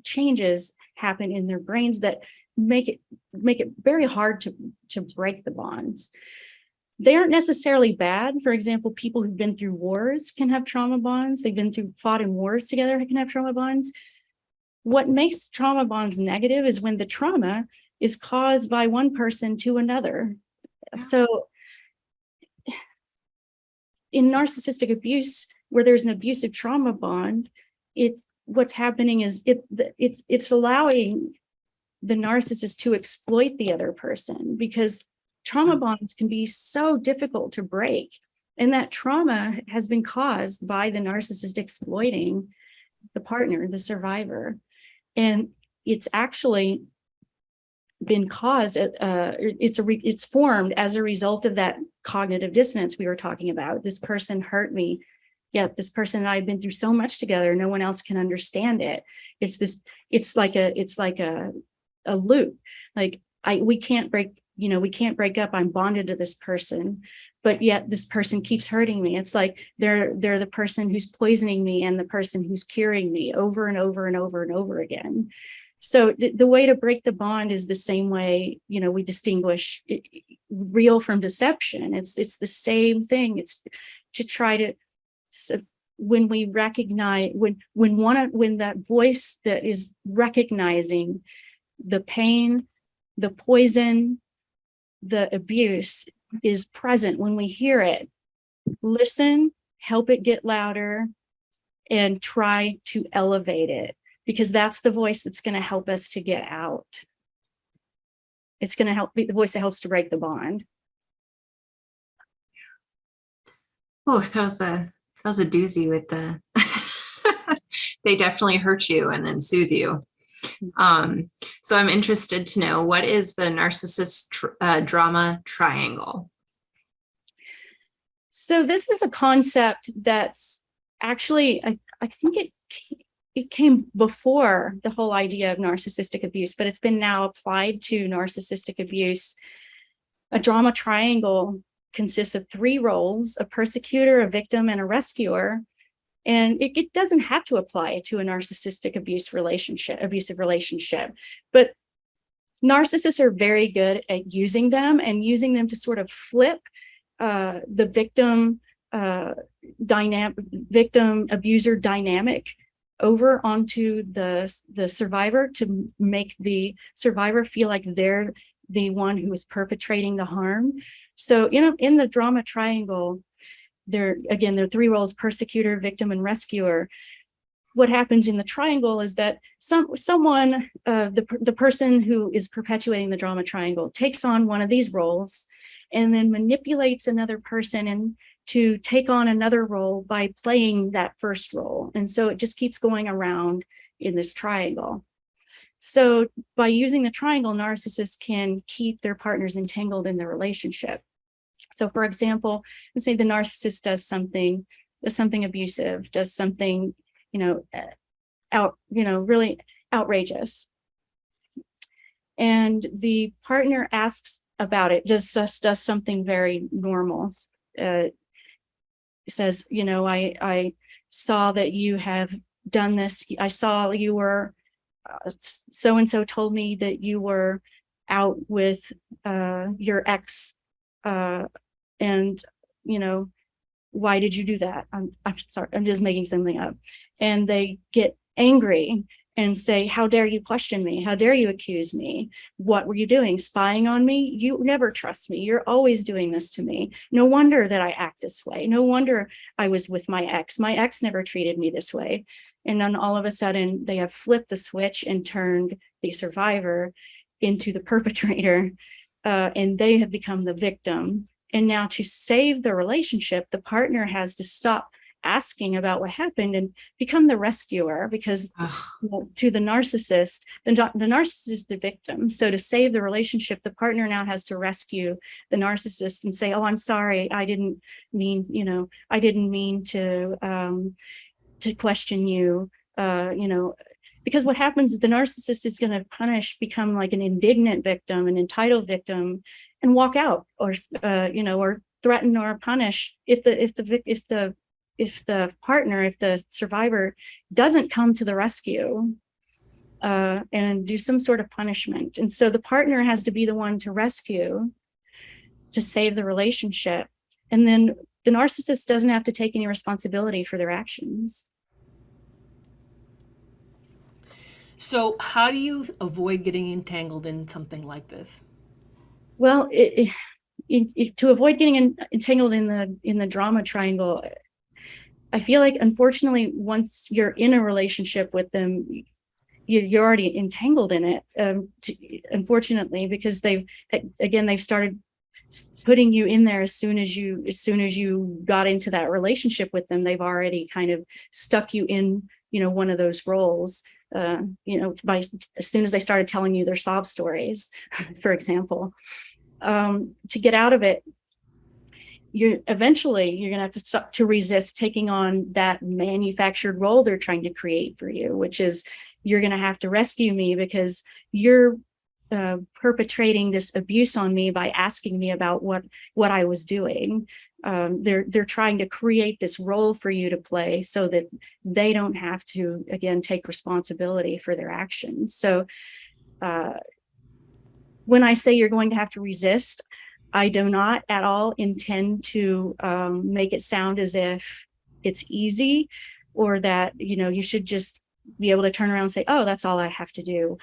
changes happen in their brains that make it very hard to break the bonds. They aren't necessarily bad. For example, people who've been through wars can have trauma bonds. Fought in wars together can have trauma bonds. What makes trauma bonds negative is when the trauma is caused by one person to another. So in narcissistic abuse, where there's an abusive trauma bond, what's happening is it's allowing the narcissist to exploit the other person, because trauma bonds can be so difficult to break. And that trauma has been caused by the narcissist exploiting the partner, the survivor. And it's actually been caused, it's formed as a result of that cognitive dissonance we were talking about. This person hurt me. Yet this person and I have been through so much together, no one else can understand it. It's like a loop. Like we can't break up. I'm bonded to this person, but yet this person keeps hurting me. It's like they're the person who's poisoning me and the person who's curing me over and over and over and over again. So the way to break the bond is the same way, we distinguish real from deception. It's the same thing. It's to try to, when we recognize, when that voice that is recognizing the pain, the poison, the abuse is present, when we hear it, listen, help it get louder, and try to elevate it, because that's the voice that's going to help us to get out. It's going to help be the voice that helps to break the bond. Oh, that was a doozy with the they definitely hurt you and then soothe you. So I'm interested to know, what is the narcissist drama triangle? So this is a concept that's actually, I think it came before the whole idea of narcissistic abuse, but it's been now applied to narcissistic abuse. A drama triangle consists of three roles: a persecutor, a victim, and a rescuer. And it doesn't have to apply to a narcissistic abusive relationship, but narcissists are very good at using them to sort of flip the victim abuser dynamic over onto the survivor, to make the survivor feel like they're the one who is perpetrating the harm. So in the drama triangle, there are three roles: persecutor, victim, and rescuer. What happens in the triangle is that the person who is perpetuating the drama triangle takes on one of these roles and then manipulates another person and to take on another role by playing that first role. And so it just keeps going around in this triangle. So by using the triangle, narcissists can keep their partners entangled in the relationship. So for example, let's say the narcissist does something abusive, does something, really outrageous. And the partner asks about it, does something very normal. Says, I saw that you have done this. I saw you were, so-and-so told me that you were out with your ex. And, why did you do that? I'm sorry, I'm just making something up. And they get angry and say, how dare you question me? How dare you accuse me? What were you doing? Spying on me? You never trust me. You're always doing this to me. No wonder that I act this way. No wonder I was with my ex. My ex never treated me this way. And then all of a sudden they have flipped the switch and turned the survivor into the perpetrator, and they have become the victim. And now to save the relationship, the partner has to stop asking about what happened and become the rescuer, because to the narcissist, the narcissist is the victim. So to save the relationship, the partner now has to rescue the narcissist and say, oh, I'm sorry, I didn't mean to question you, because what happens is the narcissist is going to become like an indignant victim, an entitled victim, and walk out, or threaten or punish if the survivor doesn't come to the rescue and do some sort of punishment. And so the partner has to be the one to rescue, to save the relationship. And then the narcissist doesn't have to take any responsibility for their actions. So how do you avoid getting entangled in something like this? Well, to avoid getting entangled in the drama triangle, I feel like, unfortunately, once you're in a relationship with them, you're already entangled in it. Unfortunately, because they've started putting you in there as soon as you got into that relationship with them. They've already kind of stuck you in, one of those roles. By as soon as they started telling you their sob stories, for example. To get out of it, you're going to have to stop to resist taking on that manufactured role they're trying to create for you, which is, you're going to have to rescue me because you're perpetrating this abuse on me by asking me about what I was doing. They're trying to create this role for you to play so that they don't have to, again, take responsibility for their actions. So when I say you're going to have to resist, I do not at all intend to make it sound as if it's easy, or that, you should just be able to turn around and say, oh, that's all I have to do.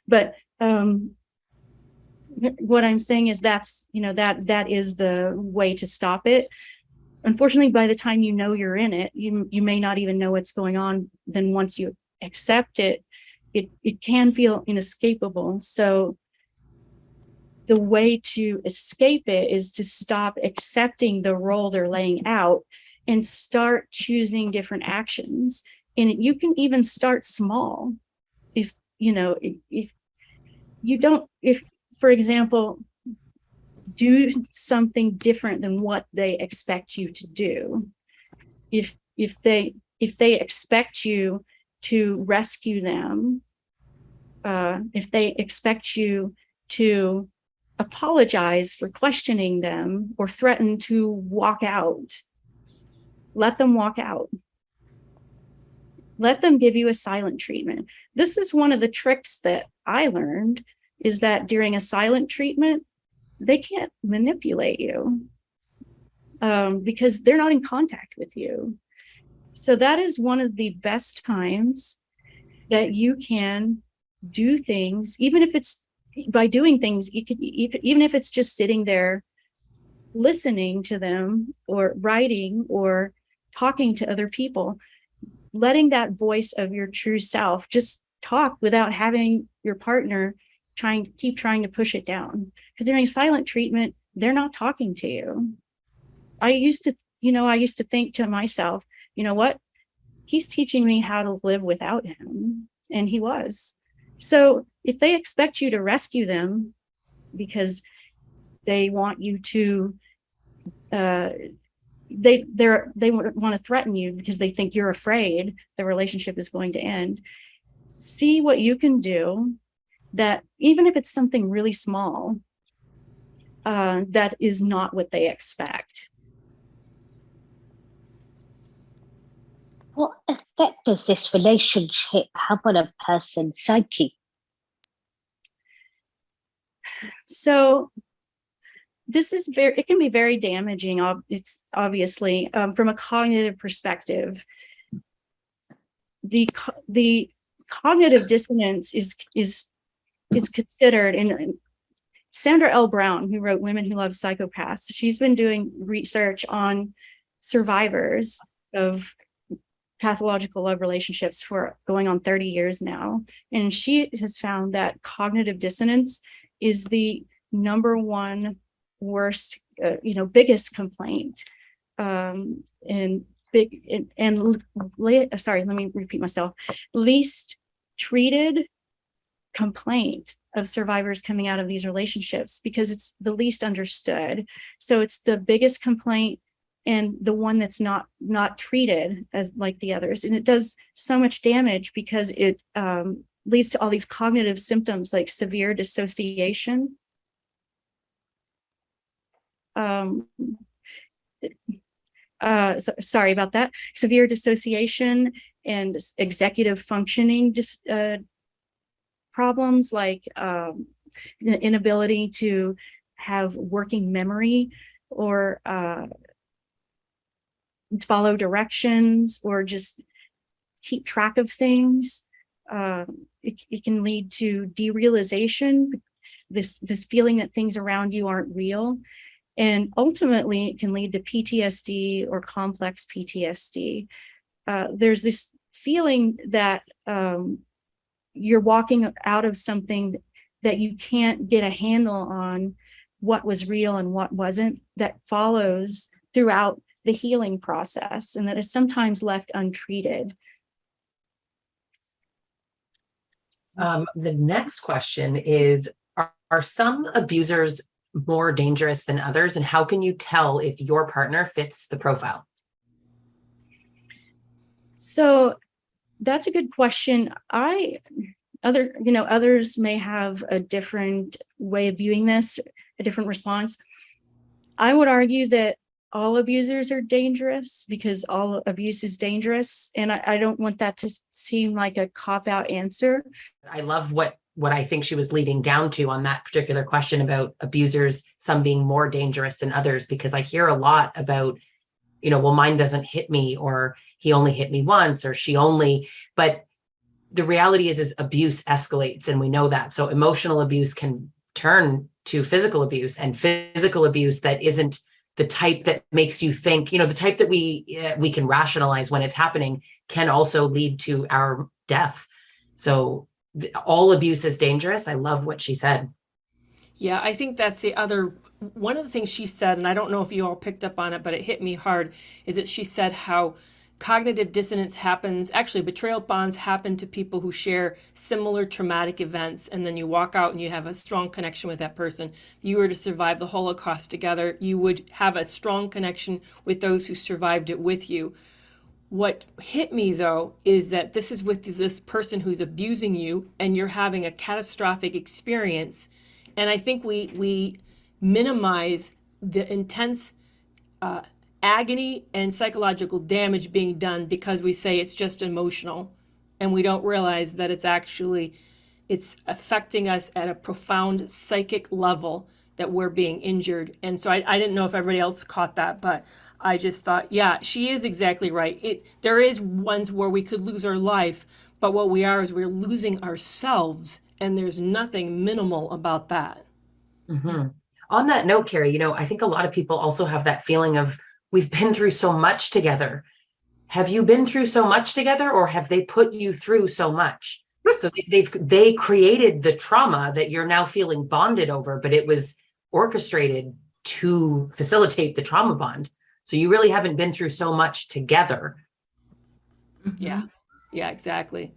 But what I'm saying is that is the way to stop it. Unfortunately, by the time you're in it, you may not even know what's going on. Then once you accept it, it can feel inescapable. So the way to escape it is to stop accepting the role they're laying out and start choosing different actions. And you can even start small. If for example, do something different than what they expect you to do. If they expect you to rescue them, if they expect you to apologize for questioning them or threaten to walk out, let them walk out. Let them give you a silent treatment. This is one of the tricks that I learned, is that during a silent treatment, they can't manipulate you because they're not in contact with you. So that is one of the best times that you can do things, even if it's by doing things, you could, even if it's just sitting there listening to them or writing or talking to other people, letting that voice of your true self just talk without having your partner keep trying to push it down. Because during silent treatment, they're not talking to you. I used to think to myself, you know what? He's teaching me how to live without him. And he was. So if they expect you to rescue them because they want you to, they want to threaten you because they think you're afraid the relationship is going to end, see what you can do, that even if it's something really small, that is not what they expect. What effect does this relationship have on a person's psyche? So it can be very damaging. It's obviously from a cognitive perspective. The cognitive dissonance is considered, and Sandra L. Brown, who wrote Women Who Love Psychopaths, she's been doing research on survivors of pathological love relationships for going on 30 years now. And she has found that cognitive dissonance is the number one worst, biggest complaint. Sorry, let me repeat myself. Least treated complaint of survivors coming out of these relationships, because it's the least understood. So it's the biggest complaint and the one that's not treated as like the others. And it does so much damage because it leads to all these cognitive symptoms like severe dissociation. Sorry about that. Severe dissociation and executive functioning problems like the inability to have working memory or follow directions or just keep track of things. It can lead to derealization, this feeling that things around you aren't real. And ultimately, it can lead to PTSD or complex PTSD. There's this feeling that you're walking out of something that you can't get a handle on what was real and what wasn't, that follows throughout the healing process, and that is sometimes left untreated. The next question is, are some abusers more dangerous than others, and how can you tell if your partner fits the profile? So that's a good question. Others may have a different way of viewing this, a different response. I would argue that all abusers are dangerous because all abuse is dangerous. And I don't want that to seem like a cop-out answer. I love what I think she was leading down to on that particular question about abusers, some being more dangerous than others, because I hear a lot about, well, mine doesn't hit me, or he only hit me once, or she only, but the reality is abuse escalates, and we know that. So emotional abuse can turn to physical abuse, and physical abuse that isn't the type that makes you think, the type that we can rationalize when it's happening, can also lead to our death. So all abuse is dangerous. I love what she said. Yeah, I think that's one of the things she said, and I don't know if you all picked up on it, but it hit me hard, is that she said how cognitive dissonance happens, actually betrayal bonds happen to people who share similar traumatic events, and then you walk out and you have a strong connection with that person. If you were to survive the Holocaust together, you would have a strong connection with those who survived it with you. What hit me, though, is that this is with this person who's abusing you, and you're having a catastrophic experience. And I think we minimize the intense agony and psychological damage being done because we say it's just emotional, and we don't realize that it's affecting us at a profound psychic level, that we're being injured. And so I didn't know if everybody else caught that, but I just thought, yeah, she is exactly right. There is ones where we could lose our life, but what we are is we're losing ourselves, and there's nothing minimal about that. Mm-hmm. On that note, Kerry, I think a lot of people also have that feeling of we've been through so much together. Have you been through so much together, or have they put you through so much? So they created the trauma that you're now feeling bonded over, but it was orchestrated to facilitate the trauma bond. So you really haven't been through so much together. Yeah. Yeah, exactly.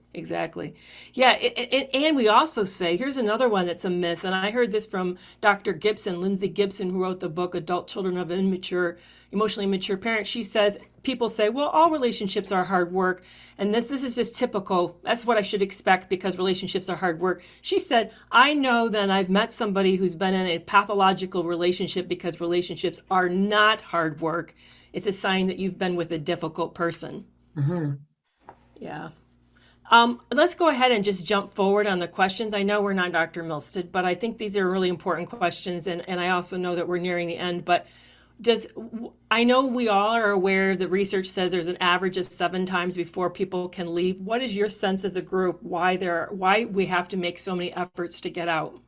Yeah, and we also say, here's another one that's a myth, and I heard this from Dr. Gibson, Lindsay Gibson, who wrote the book Adult Children of Emotionally Immature Parents. She says, people say, well, all relationships are hard work, and this is just typical. That's what I should expect because relationships are hard work. She said, I know that I've met somebody who's been in a pathological relationship because relationships are not hard work. It's a sign that you've been with a difficult person. Mm-hmm. Yeah. Let's go ahead and just jump forward on the questions. I know we're not Dr. Milstead, but I think these are really important questions. And I also know that we're nearing the end, but I know we all are aware that research says there's an average of 7 times before people can leave. What is your sense as a group, why we have to make so many efforts to get out?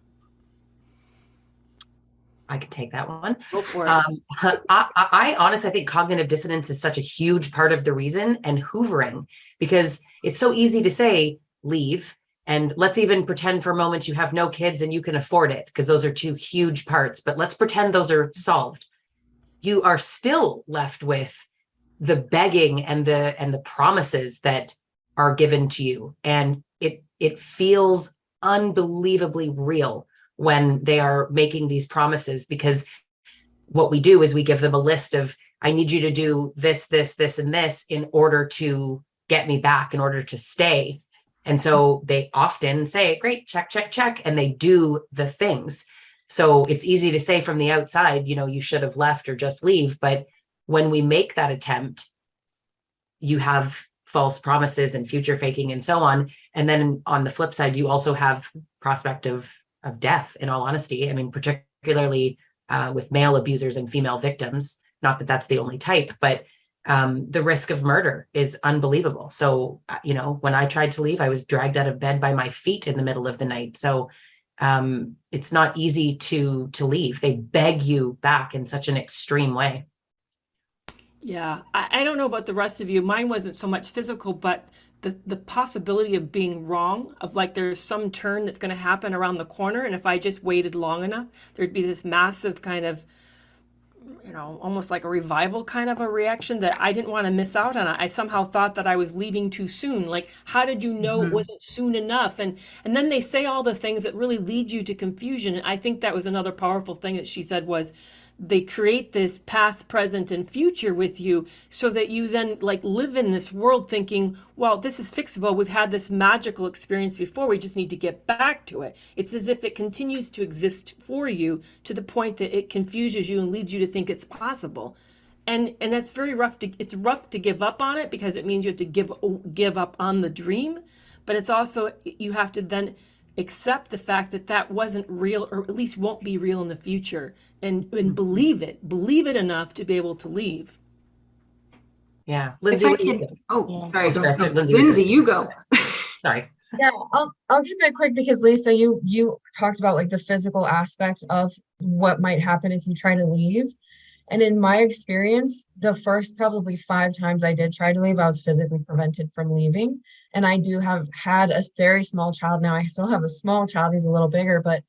I could take that one. Go for it. I honestly think cognitive dissonance is such a huge part of the reason, and hoovering, because it's so easy to say leave. And let's even pretend for a moment you have no kids and you can afford it, because those are 2 huge parts. But let's pretend those are solved. You are still left with the begging and the promises that are given to you. And it feels unbelievably real when they are making these promises, because what we do is we give them a list of, I need you to do this, this, this, and this in order to get me back, in order to stay. And so they often say, great, check, check, check. And they do the things. So it's easy to say from the outside, you should have left or just leave. But when we make that attempt, you have false promises and future faking and so on. And then on the flip side, you also have prospect of death, in all honesty. I mean, particularly with male abusers and female victims, not that that's the only type, but the risk of murder is unbelievable. So, when I tried to leave, I was dragged out of bed by my feet in the middle of the night. So it's not easy to leave. They beg you back in such an extreme way. Yeah, I don't know about the rest of you. Mine wasn't so much physical, but the possibility of being wrong, of like there's some turn that's going to happen around the corner. And if I just waited long enough, there'd be this massive kind of, almost like a revival kind of a reaction that I didn't want to miss out on. I somehow thought that I was leaving too soon. Like, how did you know it wasn't soon enough? And then they say all the things that really lead you to confusion. And I think that was another powerful thing that she said was, they create this past, present, and future with you so that you then live in this world thinking, well, this is fixable. We've had this magical experience before. We just need to get back to it. It's as if it continues to exist for you to the point that it confuses you and leads you to think it's possible. And that's very rough. It's rough to give up on it, because it means you have to give up on the dream. But it's also, you have to then accept the fact that wasn't real, or at least won't be real in the future, and believe it enough to be able to leave. Yeah. Lindsay, what do you think? Sorry. Go. Lindsay, you go. Sorry. Yeah, I'll keep it quick because Lisa, you talked about the physical aspect of what might happen if you try to leave. And in my experience, the first probably 5 times I did try to leave, I was physically prevented from leaving. And I do have had a very small child now. I still have a small child. He's a little bigger, but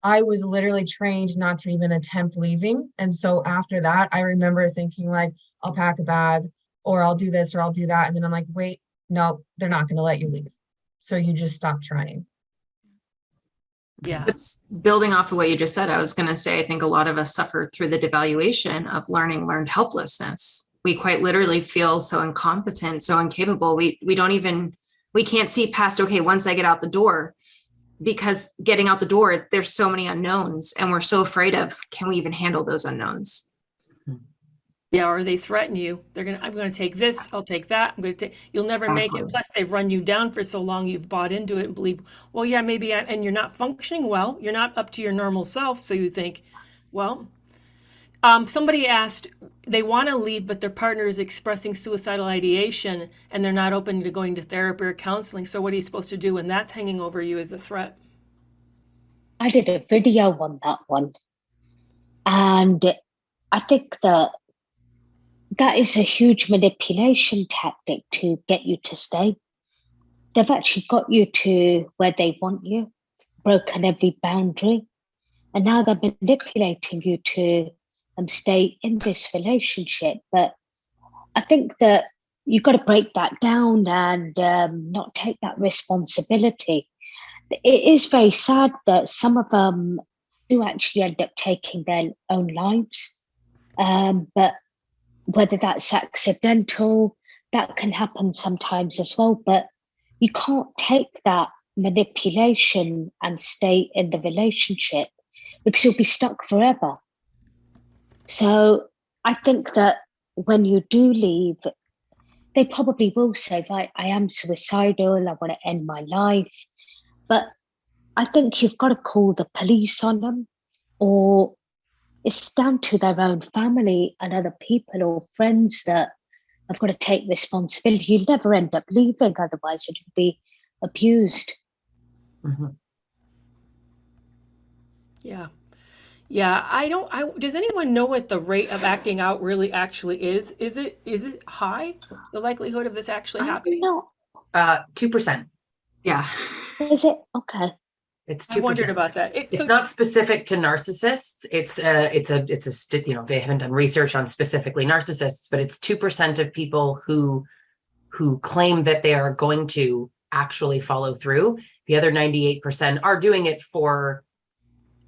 I was literally trained not to even attempt leaving. And so after that, I remember thinking I'll pack a bag, or I'll do this, or I'll do that. And then I'm like, wait, no, they're not going to let you leave. So you just stop trying. Yeah. It's building off of what you just said. I was going to say, I think a lot of us suffer through the devaluation of learned helplessness. We quite literally feel so incompetent, so incapable. We can't see past, okay, once I get out the door, because getting out the door, there's so many unknowns, and we're so afraid of, can we even handle those unknowns? Yeah, or they threaten you. I'm going to take this, I'll take that. You'll never make it. Plus they've run you down for so long, you've bought into it and believe, well, yeah, maybe, and you're not functioning well. You're not up to your normal self. So you think, well, somebody asked, they want to leave, but their partner is expressing suicidal ideation and they're not open to going to therapy or counseling. So what are you supposed to do when that's hanging over you as a threat? I did a video on that one. And I think that is a huge manipulation tactic to get you to stay. They've actually got you to where they want you, broken every boundary. And now they're manipulating you to stay in this relationship. But I think that you've got to break that down and not take that responsibility. It is very sad that some of them do actually end up taking their own lives. But whether that's accidental, that can happen sometimes as well. But you can't take that manipulation and stay in the relationship because you'll be stuck forever. So I think that when you do leave, they probably will say, right, I am suicidal, I want to end my life. But I think you've got to call the police on them, or it's down to their own family and other people or friends that have got to take responsibility. You'll never end up leaving, otherwise it would be abused. Mm-hmm. Yeah. Yeah, does anyone know what the rate of acting out really actually is? Is it high? The likelihood of this actually happening? No. 2%. Yeah. Is it? Okay. It's 2%. I wondered about that. It's not specific to narcissists. It's they haven't done research on specifically narcissists, but it's 2% of people who claim that they are going to actually follow through. The other 98% are doing it for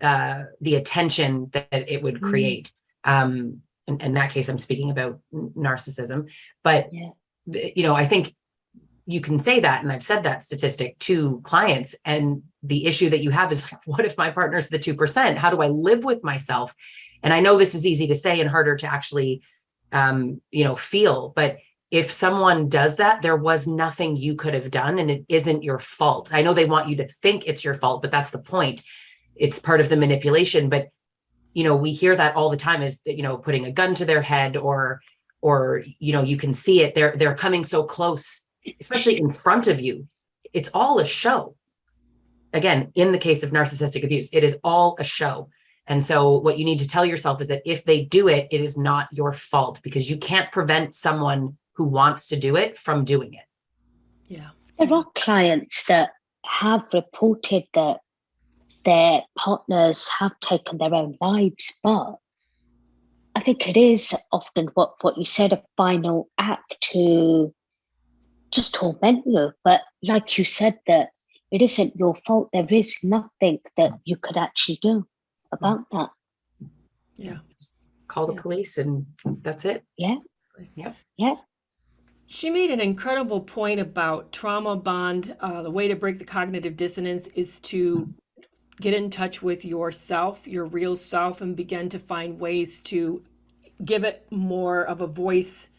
the attention that it would create. In that case, I'm speaking about narcissism, but I think you can say that, and I've said that statistic to clients, and the issue that you have is, what if my partner's the 2%? How do I live with myself? And I know this is easy to say and harder to actually feel, but if someone does that, there was nothing you could have done, and it isn't your fault. I know they want you to think it's your fault, but that's the point. It's part of the manipulation. But we hear that all the time, is putting a gun to their head, or you can see it, they're coming so close, especially in front of you. It's all a show. Again, in the case of narcissistic abuse, it is all a show. And so what you need to tell yourself is that if they do it, it is not your fault, because you can't prevent someone who wants to do it from doing it. Yeah. There are clients that have reported that their partners have taken their own lives, but I think it is often what you said, a final act to just torment you. But like you said, that it isn't your fault. There is nothing that you could actually do about that. Yeah. Just call the police, and that's it. Yeah. Yep. Yeah. She made an incredible point about trauma bond. The way to break the cognitive dissonance is to get in touch with yourself, your real self, and begin to find ways to give it more of a voice,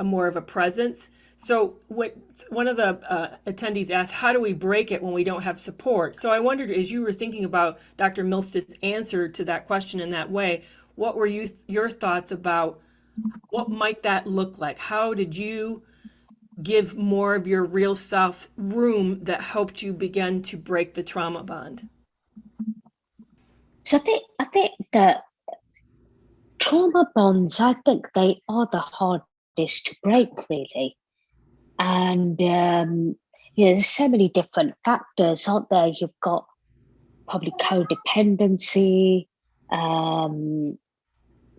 more of a presence. So one of the attendees asked, how do we break it when we don't have support? So I wondered, as you were thinking about Dr. Milstead's answer to that question in that way, what were your thoughts about what might that look like? How did you give more of your real self room that helped you begin to break the trauma bond? So I think that trauma bonds, I think they are the hardest to break, really. And there's so many different factors, aren't there? You've got probably codependency,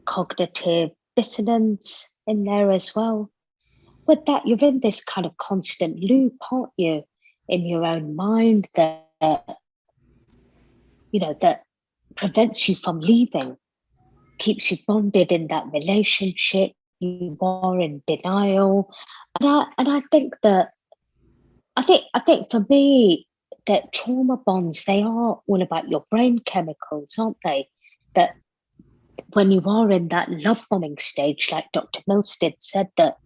cognitive dissonance in there as well. With that, you're in this kind of constant loop, aren't you, in your own mind that prevents you from leaving, keeps you bonded in that relationship. You are in denial, and I think that I think for me that trauma bonds, they are all about your brain chemicals, aren't they? That when you are in that love bombing stage, like Dr. Milstead said, that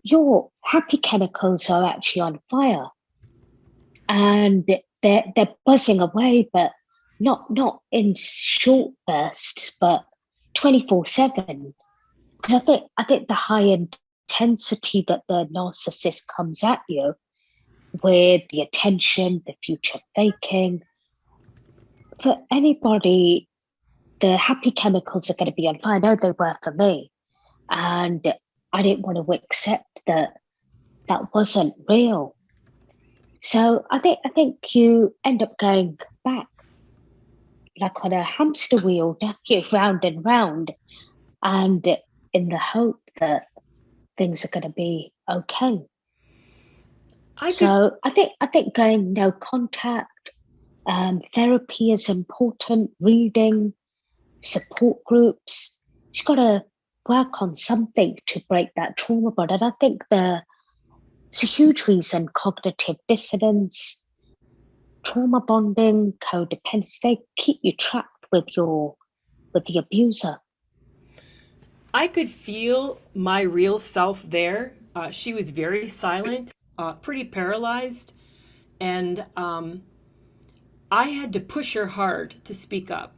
your happy chemicals are actually on fire, and they're buzzing away, but not in short bursts, but 24/7. Because I think the high intensity that the narcissist comes at you with, the attention, the future faking, for anybody, the happy chemicals are going to be on fire. I know they were for me. And I didn't want to accept that that wasn't real. So I think you end up going back like on a hamster wheel, don't you, round and round, and in the hope that things are going to be okay. I think going no contact, therapy is important, reading, support groups. You've got to work on something to break that trauma bond. And I think it's a huge reason cognitive dissonance, trauma bonding, codependency, they keep you trapped with the abuser. I could feel my real self there. She was very silent, pretty paralyzed, and I had to push her hard to speak up.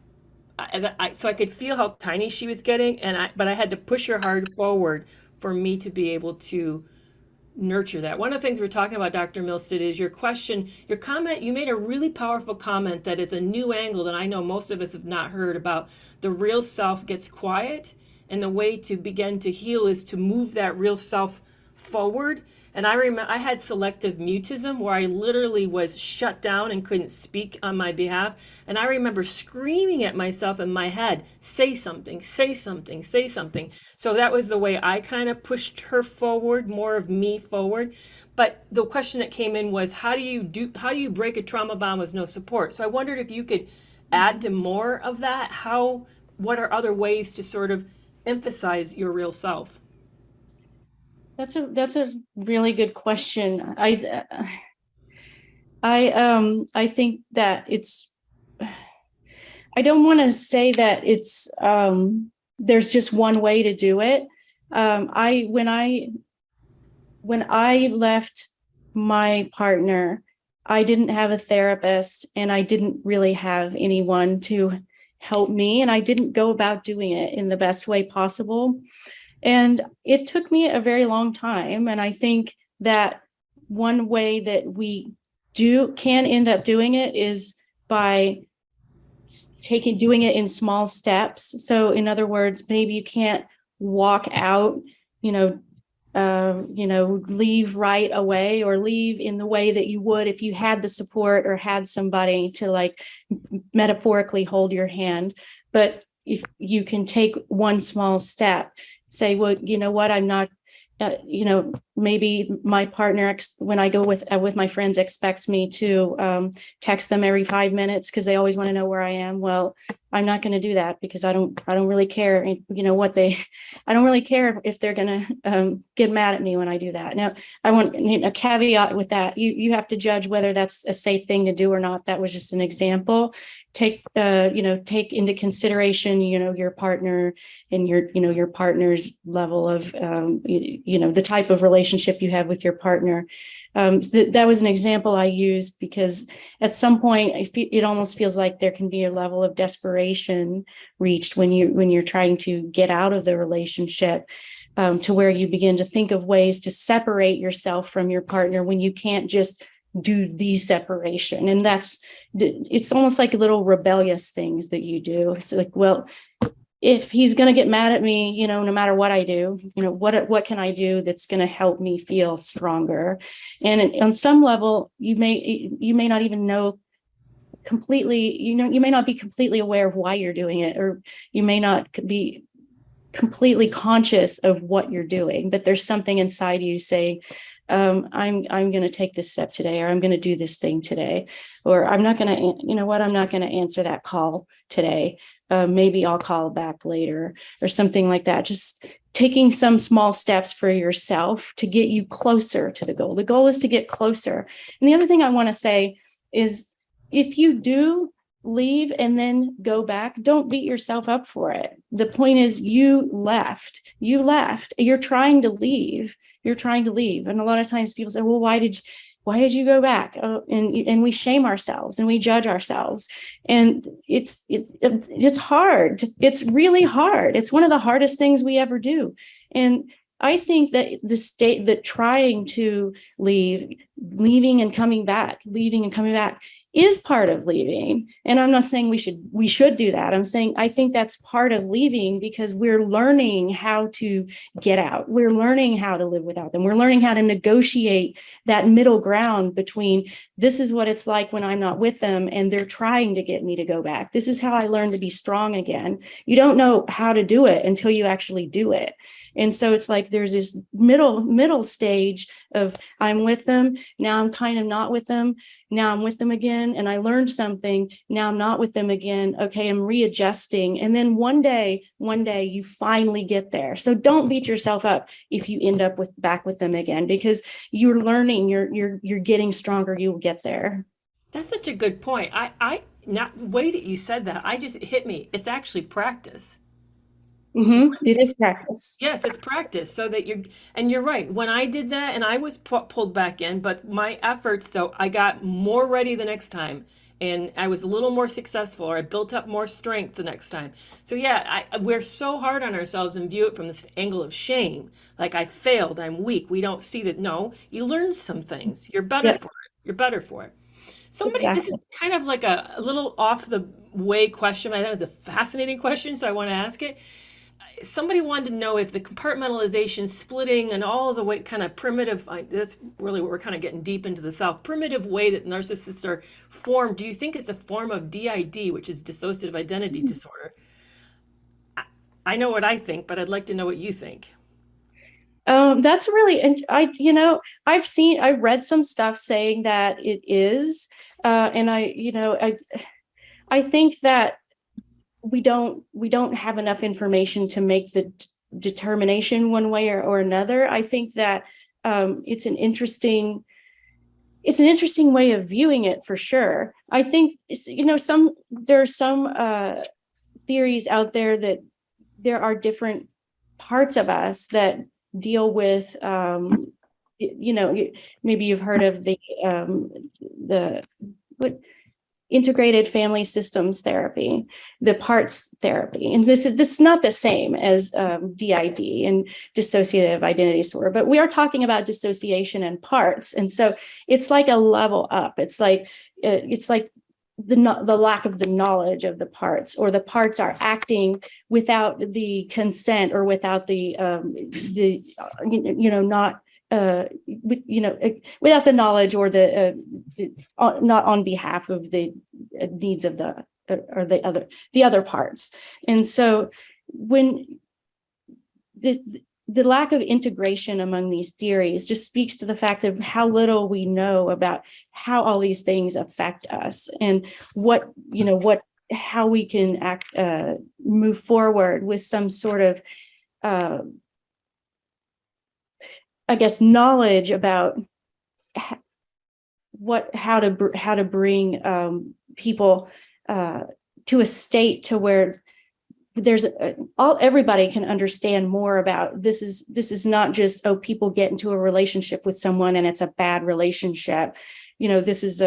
So I could feel how tiny she was getting, but I had to push her hard forward for me to be able to nurture that. One of the things we're talking about, Dr. Milstead, is your question, your comment. You made a really powerful comment that is a new angle that I know most of us have not heard about. The real self gets quiet, and the way to begin to heal is to move that real self forward. And I remember I had selective mutism where I literally was shut down and couldn't speak on my behalf. And I remember screaming at myself in my head, say something, say something, say something. So that was the way I kind of pushed her forward, more of me forward. But the question that came in was, how do you break a trauma bond with no support? So I wondered if you could add to more of that. What are other ways to sort of emphasize your real self? That's a really good question. I think that I don't want to say that it's there's just one way to do it. When I left my partner, I didn't have a therapist, and I didn't really have anyone to help me, and I didn't go about doing it in the best way possible. And it took me a very long time. And I think that one way that we can end up doing it is by doing it in small steps. So in other words, maybe you can't walk out, leave right away, or leave in the way that you would if you had the support or had somebody to like metaphorically hold your hand. But if you can take one small step, say, well, you know what, I'm not, maybe my partner, when I go with my friends, expects me to text them every 5 minutes because they always want to know where I am. Well, I'm not going to do that because I don't really care, I don't really care if they're going to get mad at me when I do that. Now, I want a caveat with that. You have to judge whether that's a safe thing to do or not. That was just an example. Take into consideration, your partner and your partner's level of, the type of relationship you have with your partner. That was an example I used because at some point it almost feels like there can be a level of desperation reached when you're trying to get out of the relationship, to where you begin to think of ways to separate yourself from your partner when you can't just do the separation. And it's almost like little rebellious things that you do. It's like, well, if he's going to get mad at me, no matter what I do, what can I do that's going to help me feel stronger? And on some level, you may not even know completely, you may not be completely aware of why you're doing it, or you may not be completely conscious of what you're doing, but there's something inside you saying, I'm going to take this step today, or I'm going to do this thing today, or I'm not going to, I'm not going to answer that call today. Maybe I'll call back later, or something like that. Just taking some small steps for yourself to get you closer to the goal. The goal is to get closer. And the other thing I want to say is, if you do leave and then go back, don't beat yourself up for it. The point is, you left, you're trying to leave. And a lot of times people say, well, why did you go back? And we shame ourselves and we judge ourselves. And it's hard. It's really hard. It's one of the hardest things we ever do. And I think that trying to leaving and coming back, is part of leaving. And I'm not saying we should do that. I'm saying I think that's part of leaving, because we're learning how to get out. We're learning how to live without them. We're learning how to negotiate that middle ground between, this is what it's like when I'm not with them and they're trying to get me to go back. This is how I learn to be strong again. You don't know how to do it until you actually do it. And so it's like there's this middle stage of, I'm with them, now I'm kind of not with them, now I'm with them again, and I learned something, now I'm not with them again. Okay, I'm readjusting. And then one day you finally get there. So don't beat yourself up if you end up back with them again, because you're learning, you're getting stronger, you'll get there. That's such a good point. I not the way that you said that, it hit me. It's actually practice. It is practice. Yes, it's practice, so that you're right. When I did that, and I was pulled back in, but my efforts, though, I got more ready the next time, and I was a little more successful, or I built up more strength the next time. So yeah, we're so hard on ourselves and view it from this angle of shame, like I failed, I'm weak. We don't see that. No, you learned some things. You're better for it. You're better for it. Somebody, This is kind of like a little off the way question. I thought it was a fascinating question, so I want to ask it. Somebody wanted to know if the compartmentalization, splitting, and all of the way kind of primitive, that's really what we're kind of getting deep into the South, primitive way that narcissists are formed. Do you think it's a form of DID, which is dissociative identity disorder? I know what I think, but I'd like to know what you think. That's really, and I've read some stuff saying that it is, and I think that we don't have enough information to make the determination one way or another. I think that it's an interesting way of viewing it, for sure. I think there are some theories out there that there are different parts of us that deal with maybe you've heard of the integrated family systems therapy, the parts therapy. And this is not the same as DID and dissociative identity disorder, but we are talking about dissociation and parts. And so it's like a level up. It's like the lack of the knowledge of the parts, or the parts are acting without the consent, or without without the knowledge, or not on behalf of the needs of the other parts. And so when the lack of integration among these theories just speaks to the fact of how little we know about how all these things affect us, and how we can move forward with some sort of knowledge about how to bring people to a state to where everybody can understand more about this is not just, people get into a relationship with someone and it's a bad relationship. It's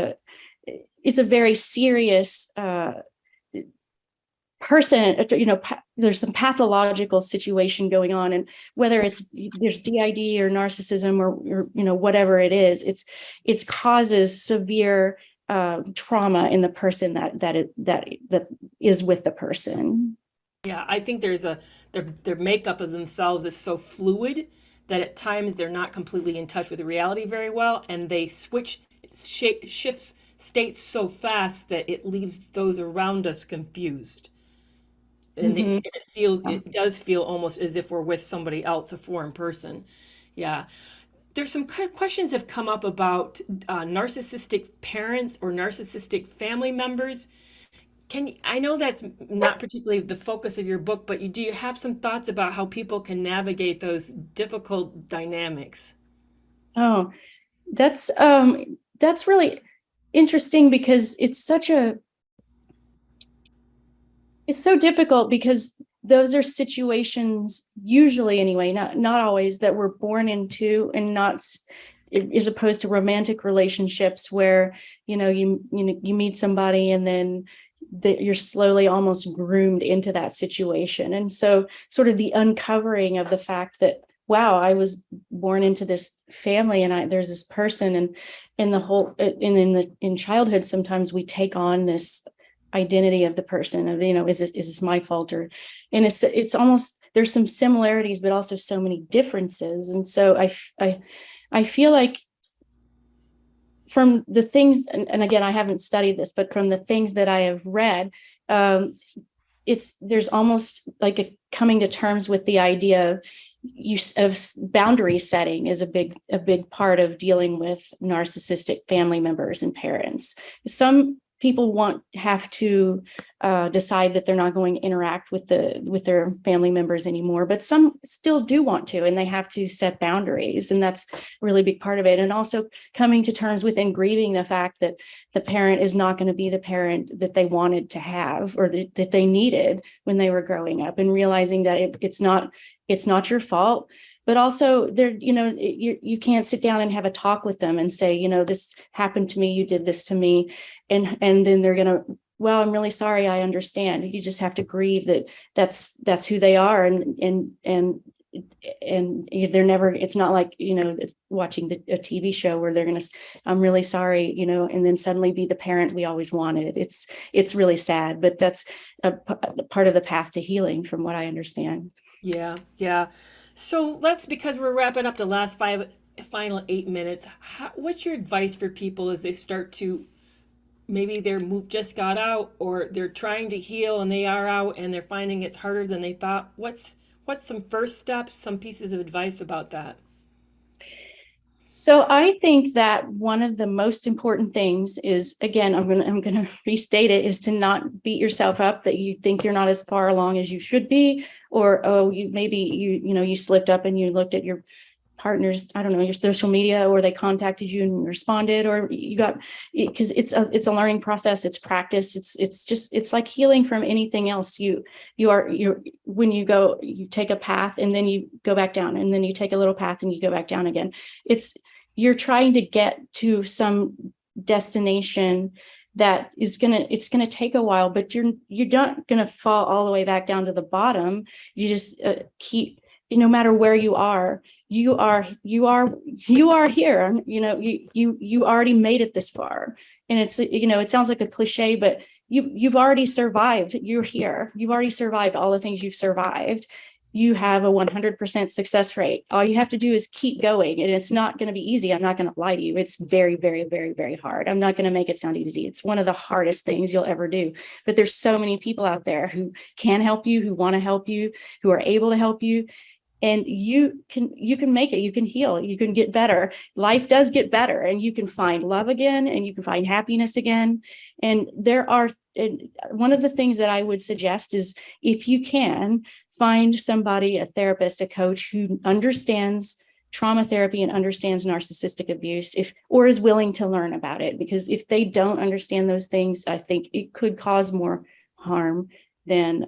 a very serious person, there's some pathological situation going on, and whether there's DID or narcissism or whatever it is, it causes severe trauma in the person that is with the person. Yeah, I think their makeup of themselves is so fluid that at times they're not completely in touch with reality very well, and they shifts states so fast that it leaves those around us confused. And it does feel almost as if we're with somebody else, a foreign person. Yeah. There's some questions have come up about narcissistic parents or narcissistic family members. I know that's not particularly the focus of your book, but do you have some thoughts about how people can navigate those difficult dynamics? Oh, that's really interesting, because it's so difficult, because those are situations, usually anyway, not always, that we're born into, and not as opposed to romantic relationships where you meet somebody and then you're slowly almost groomed into that situation. And so sort of the uncovering of the fact that wow, I was born into this family, and there's this person, and in childhood, sometimes we take on this identity of the person of, is this my fault, and it's almost, there's some similarities, but also so many differences. And so I feel like from the things, and again, I haven't studied this, but from the things that I have read, there's almost like a coming to terms with the idea of boundary setting is a big part of dealing with narcissistic family members and parents. Some people have to decide that they're not going to interact with their family members anymore, but some still do want to, and they have to set boundaries, and that's a really big part of it. And also coming to terms with and grieving the fact that the parent is not going to be the parent that they wanted to have, or that they needed when they were growing up, and realizing that it's not your fault. But also you can't sit down and have a talk with them and say, this happened to me, you did this to me. And then they're going to, well, I'm really sorry, I understand. You just have to grieve that's who they are. And they're never, it's not like, watching a TV show where they're going to, I'm really sorry, and then suddenly be the parent we always wanted. It's really sad, but that's a part of the path to healing from what I understand. Yeah. So because we're wrapping up the last final 8 minutes, what's your advice for people as they start to, maybe their move just got out, or they're trying to heal and they are out and they're finding it's harder than they thought? What's some first steps, some pieces of advice about that? So I think that one of the most important things is, again, I'm going to restate it, is to not beat yourself up that you think you're not as far along as you should be, or you slipped up and you looked at your partner's, I don't know, your social media, or they contacted you and responded, or you got, because it's a learning process, it's practice, it's like healing from anything else. When you take a path and then you go back down, and then you take a little path and you go back down again. You're trying to get to some destination that it's gonna take a while, but you're not gonna fall all the way back down to the bottom. You just keep, no matter where you are here. You already made it this far, and it sounds like a cliche, but you've already survived. You're here. You've already survived all the things you've survived. You have a 100% success rate. All you have to do is keep going, and it's not going to be easy. I'm not going to lie to you. It's very, very, very, very hard. I'm not going to make it sound easy. It's one of the hardest things you'll ever do. But there's so many people out there who can help you, who want to help you, who are able to help you. And you can make it, you can heal, you can get better. Life does get better, and you can find love again, and you can find happiness again. And one of the things that I would suggest is, if you can, find somebody, a therapist, a coach who understands trauma therapy and understands narcissistic abuse, or is willing to learn about it. Because if they don't understand those things, I think it could cause more harm than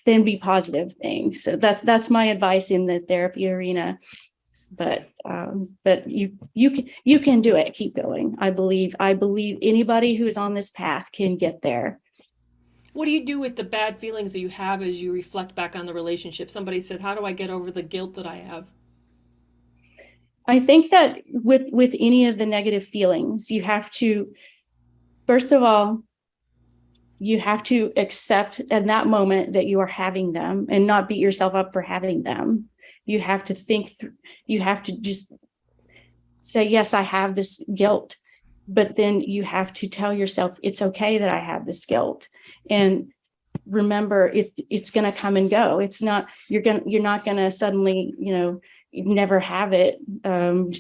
be positive things. So that's my advice in the therapy arena. But you can do it. Keep going. I believe anybody who is on this path can get there. What do you do with the bad feelings that you have as you reflect back on the relationship? Somebody says, how do I get over the guilt that I have? I think that with any of the negative feelings, you have to, first of all, you have to accept in that moment that you are having them, and not beat yourself up for having them. You have to think through, you have to just say, yes, I have this guilt. But then you have to tell yourself, it's okay that I have this guilt. And remember, it's going to come and go. It's not, you're not going to suddenly, never have it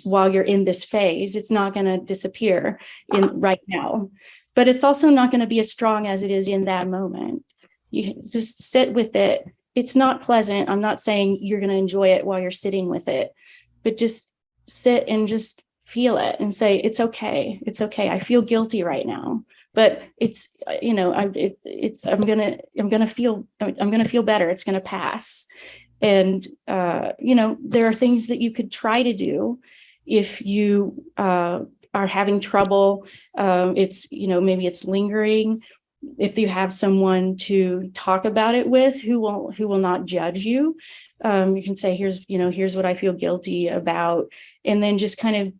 while you're in this phase. It's not going to disappear right now, but it's also not going to be as strong as it is in that moment. You just sit with it. It's not pleasant. I'm not saying you're going to enjoy it while you're sitting with it, but just sit and just feel it and say, it's okay. It's okay. I feel guilty right now, but I'm going to feel better. It's going to pass. And, there are things that you could try to do if you are having trouble. Maybe it's lingering. if you have someone to talk about it with who will not judge you, you can say, here's what I feel guilty about, and then just kind of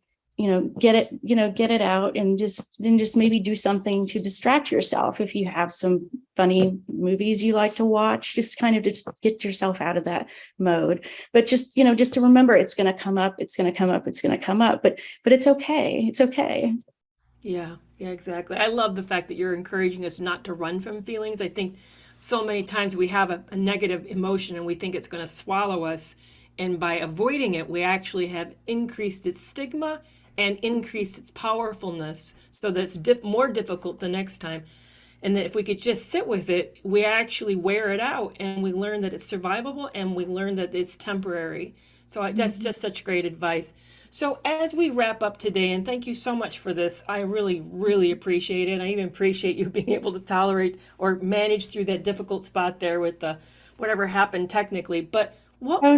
get it out, and just maybe do something to distract yourself. If you have some funny movies you like to watch, just kind of just get yourself out of that mode. But just to remember, it's going to come up, it's going to come up, it's going to come up, but it's okay. It's okay. Yeah, exactly. I love the fact that you're encouraging us not to run from feelings. I think so many times we have a negative emotion and we think it's going to swallow us. And by avoiding it, we actually have increased its stigma and increased its powerfulness, so that it's more difficult the next time. And that if we could just sit with it, we actually wear it out, and we learn that it's survivable, and we learn that it's temporary. So that's just such great advice. So as we wrap up today, and thank you so much for this, I really, really appreciate it. I even appreciate you being able to tolerate or manage through that difficult spot there with the whatever happened technically. But what are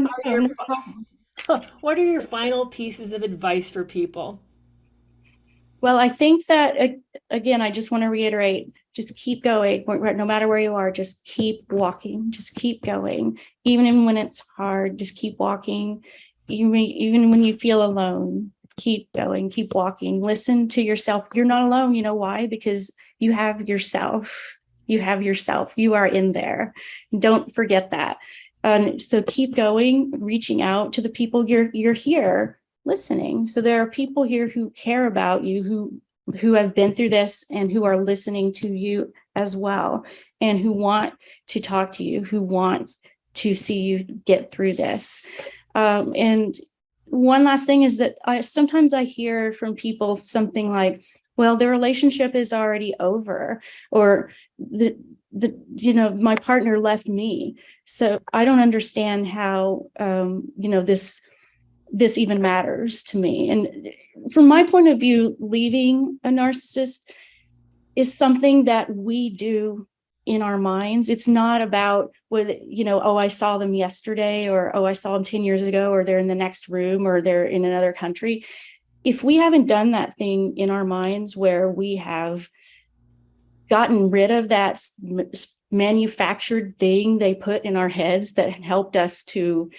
your final pieces of advice for people? Well, I think that, again, I just want to reiterate, just keep going. No matter where you are, just keep walking, just keep going. Even when it's hard, just keep walking. Even when you feel alone, keep going, keep walking. Listen to yourself. You're not alone. You know why? Because you have yourself. You have yourself. You are in there. Don't forget that. So keep going, reaching out to the people you're here listening. So there are people here who care about you, who have been through this, and who are listening to you as well, and who want to talk to you, who want to see you get through this. And one last thing is that sometimes I hear from people something like, well, the relationship is already over, or my partner left me. So I don't understand how, this even matters to me. And from my point of view, leaving a narcissist is something that we do in our minds. It's not about whether, I saw them yesterday, or, I saw them 10 years ago, or they're in the next room, or they're in another country. If we haven't done that thing in our minds where we have gotten rid of that manufactured thing they put in our heads that helped us to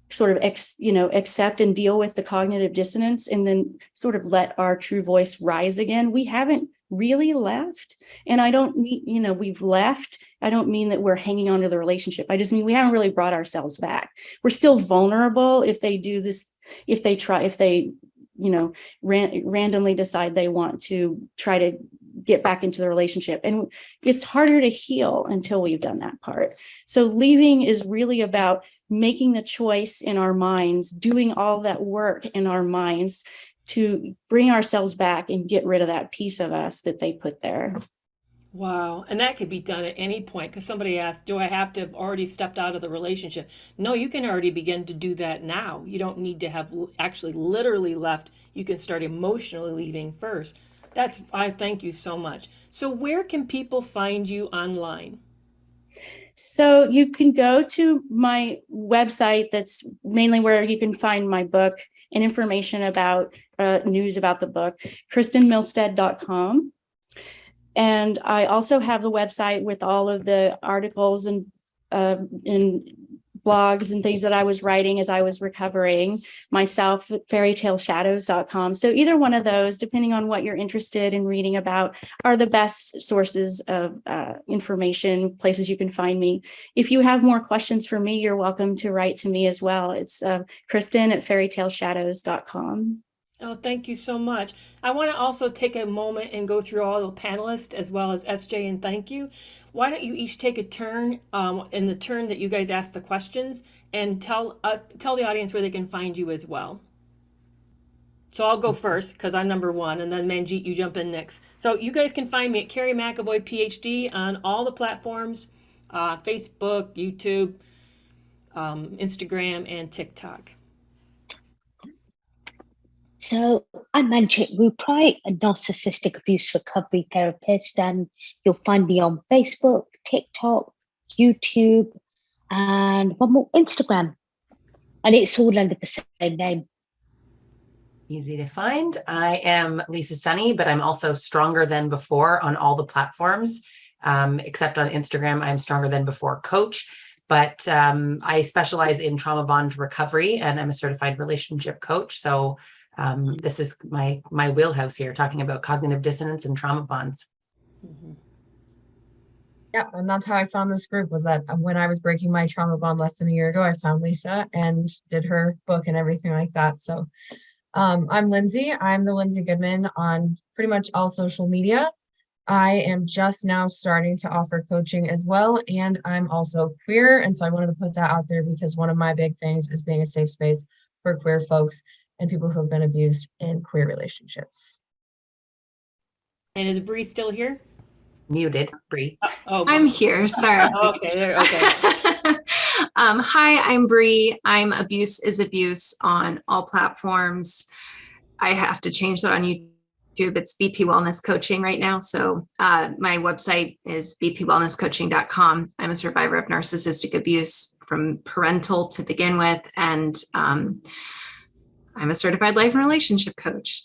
sort of accept and deal with the cognitive dissonance, and then sort of let our true voice rise again, we haven't really left. And I don't mean, we've left. I don't mean that we're hanging on to the relationship. I just mean we haven't really brought ourselves back. We're still vulnerable if they do this, if they randomly decide they want to try to get back into the relationship. And it's harder to heal until we've done that part. So leaving is really about making the choice in our minds, doing all that work in our minds to bring ourselves back and get rid of that piece of us that they put there. Wow. And that could be done at any point, because somebody asked, do I have to have already stepped out of the relationship? No, you can already begin to do that now. You don't need to have actually literally left. You can start emotionally leaving first. I thank you so much. So where can people find you online? So you can go to my website. That's mainly where you can find my book and information about news about the book, KristenMilstead.com. And I also have the website with all of the articles and blogs and things that I was writing as I was recovering myself at fairytaleshadows.com. So either one of those, depending on what you're interested in reading about, are the best sources of information, places you can find me. If you have more questions for me, you're welcome to write to me as well. It's Kristen at fairytaleshadows.com. Oh, thank you so much. I want to also take a moment and go through all the panelists as well as SJ and thank you. Why don't you each take a turn in the turn that you guys ask the questions, and tell the audience where they can find you as well. So I'll go first because I'm number one, and then Manjit, you jump in next. So you guys can find me at Kerry McAvoy PhD on all the platforms, Facebook, YouTube, Instagram, and TikTok. So I'm Manjit Ruprai, a narcissistic abuse recovery therapist, and you'll find me on Facebook, TikTok, YouTube, and one more, Instagram. And it's all under the same name. Easy to find. I am Lisa Sonni, but I'm also Stronger Than Before on all the platforms. except on Instagram, I'm Stronger Than Before Coach. But I specialize in trauma bond recovery, and I'm a certified relationship coach. So this is my wheelhouse here, talking about cognitive dissonance and trauma bonds. Mhm. Yeah, and that's how I found this group, was that when I was breaking my trauma bond less than a year ago, I found Lisa and did her book and everything like that. So I'm Lindsay. I'm the Lindsay Goodman on pretty much all social media. I am just now starting to offer coaching as well, and I'm also queer. And so I wanted to put that out there because one of my big things is being a safe space for queer folks and people who have been abused in queer relationships. And is Bri still here? Muted, Bri. Oh, I'm here. Sorry. okay. Okay. Hi, I'm Bri. I'm Abuse is Abuse on all platforms. I have to change that on YouTube. It's BP Wellness Coaching right now. So my website is bpwellnesscoaching.com. I'm a survivor of narcissistic abuse from parental to begin with. And I'm a certified life and relationship coach.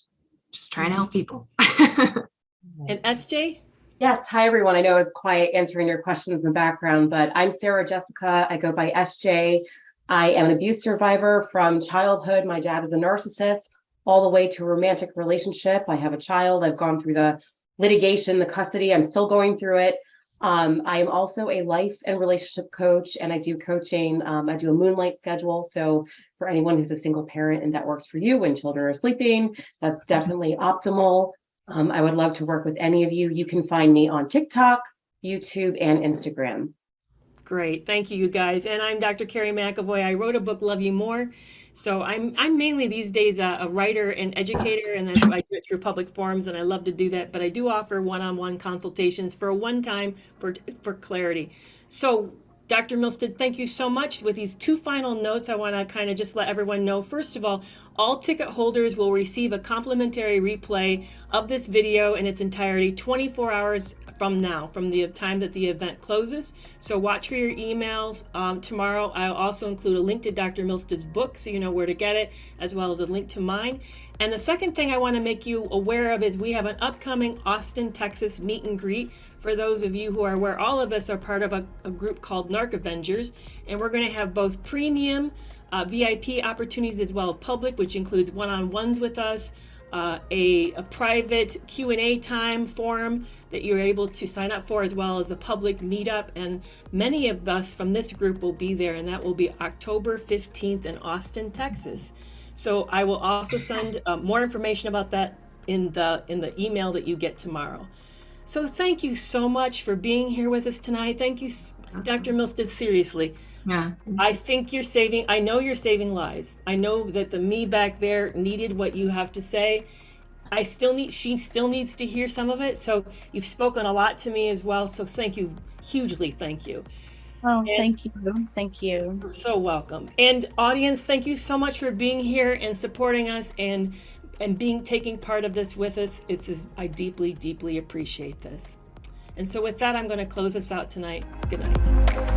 Just trying to help people. And SJ? Yes. Hi, everyone. I know it's quiet answering your questions in the background, but I'm Sarah Jessica. I go by SJ. I am an abuse survivor from childhood. My dad is a narcissist, all the way to a romantic relationship. I have a child. I've gone through the litigation, the custody. I'm still going through it. I am also a life and relationship coach, and I do coaching. I do a moonlight schedule. So for anyone who's a single parent and that works for you when children are sleeping, that's definitely optimal. I would love to work with any of you. You can find me on TikTok, YouTube, and Instagram. Great. Thank you, you guys. And I'm Dr. Kerry McAvoy. I wrote a book, Love You More. So I'm mainly these days a writer and educator, and then I do it through public forums, and I love to do that. But I do offer one-on-one consultations for a one time for clarity. So Dr. Milstead, thank you so much. With these two final notes, I want to kind of just let everyone know, first of all ticket holders will receive a complimentary replay of this video in its entirety 24 hours from now, from the time that the event closes. So watch for your emails. Tomorrow, I'll also include a link to Dr. Milstead's book so you know where to get it, as well as a link to mine. And the second thing I want to make you aware of is we have an upcoming Austin, Texas meet and greet. For those of you who are aware, all of us are part of a group called Narc Avengers, and we're going to have both premium VIP opportunities as well as public, which includes one-on-ones with us, a private Q&A time forum that you're able to sign up for, as well as a public meetup. And many of us from this group will be there, and that will be October 15th in Austin, Texas. So I will also send more information about that in the email that you get tomorrow. So thank you so much for being here with us tonight. Thank you, Dr. Milstead, seriously. Yeah. I know you're saving lives. I know that the me back there needed what you have to say. She still needs to hear some of it. So you've spoken a lot to me as well. So thank you, hugely thank you. Oh, thank you. Thank you. You're so welcome. And audience, thank you so much for being here and supporting us and taking part of this with us. I deeply, deeply appreciate this. And so with that, I'm going to close us out tonight. Good night.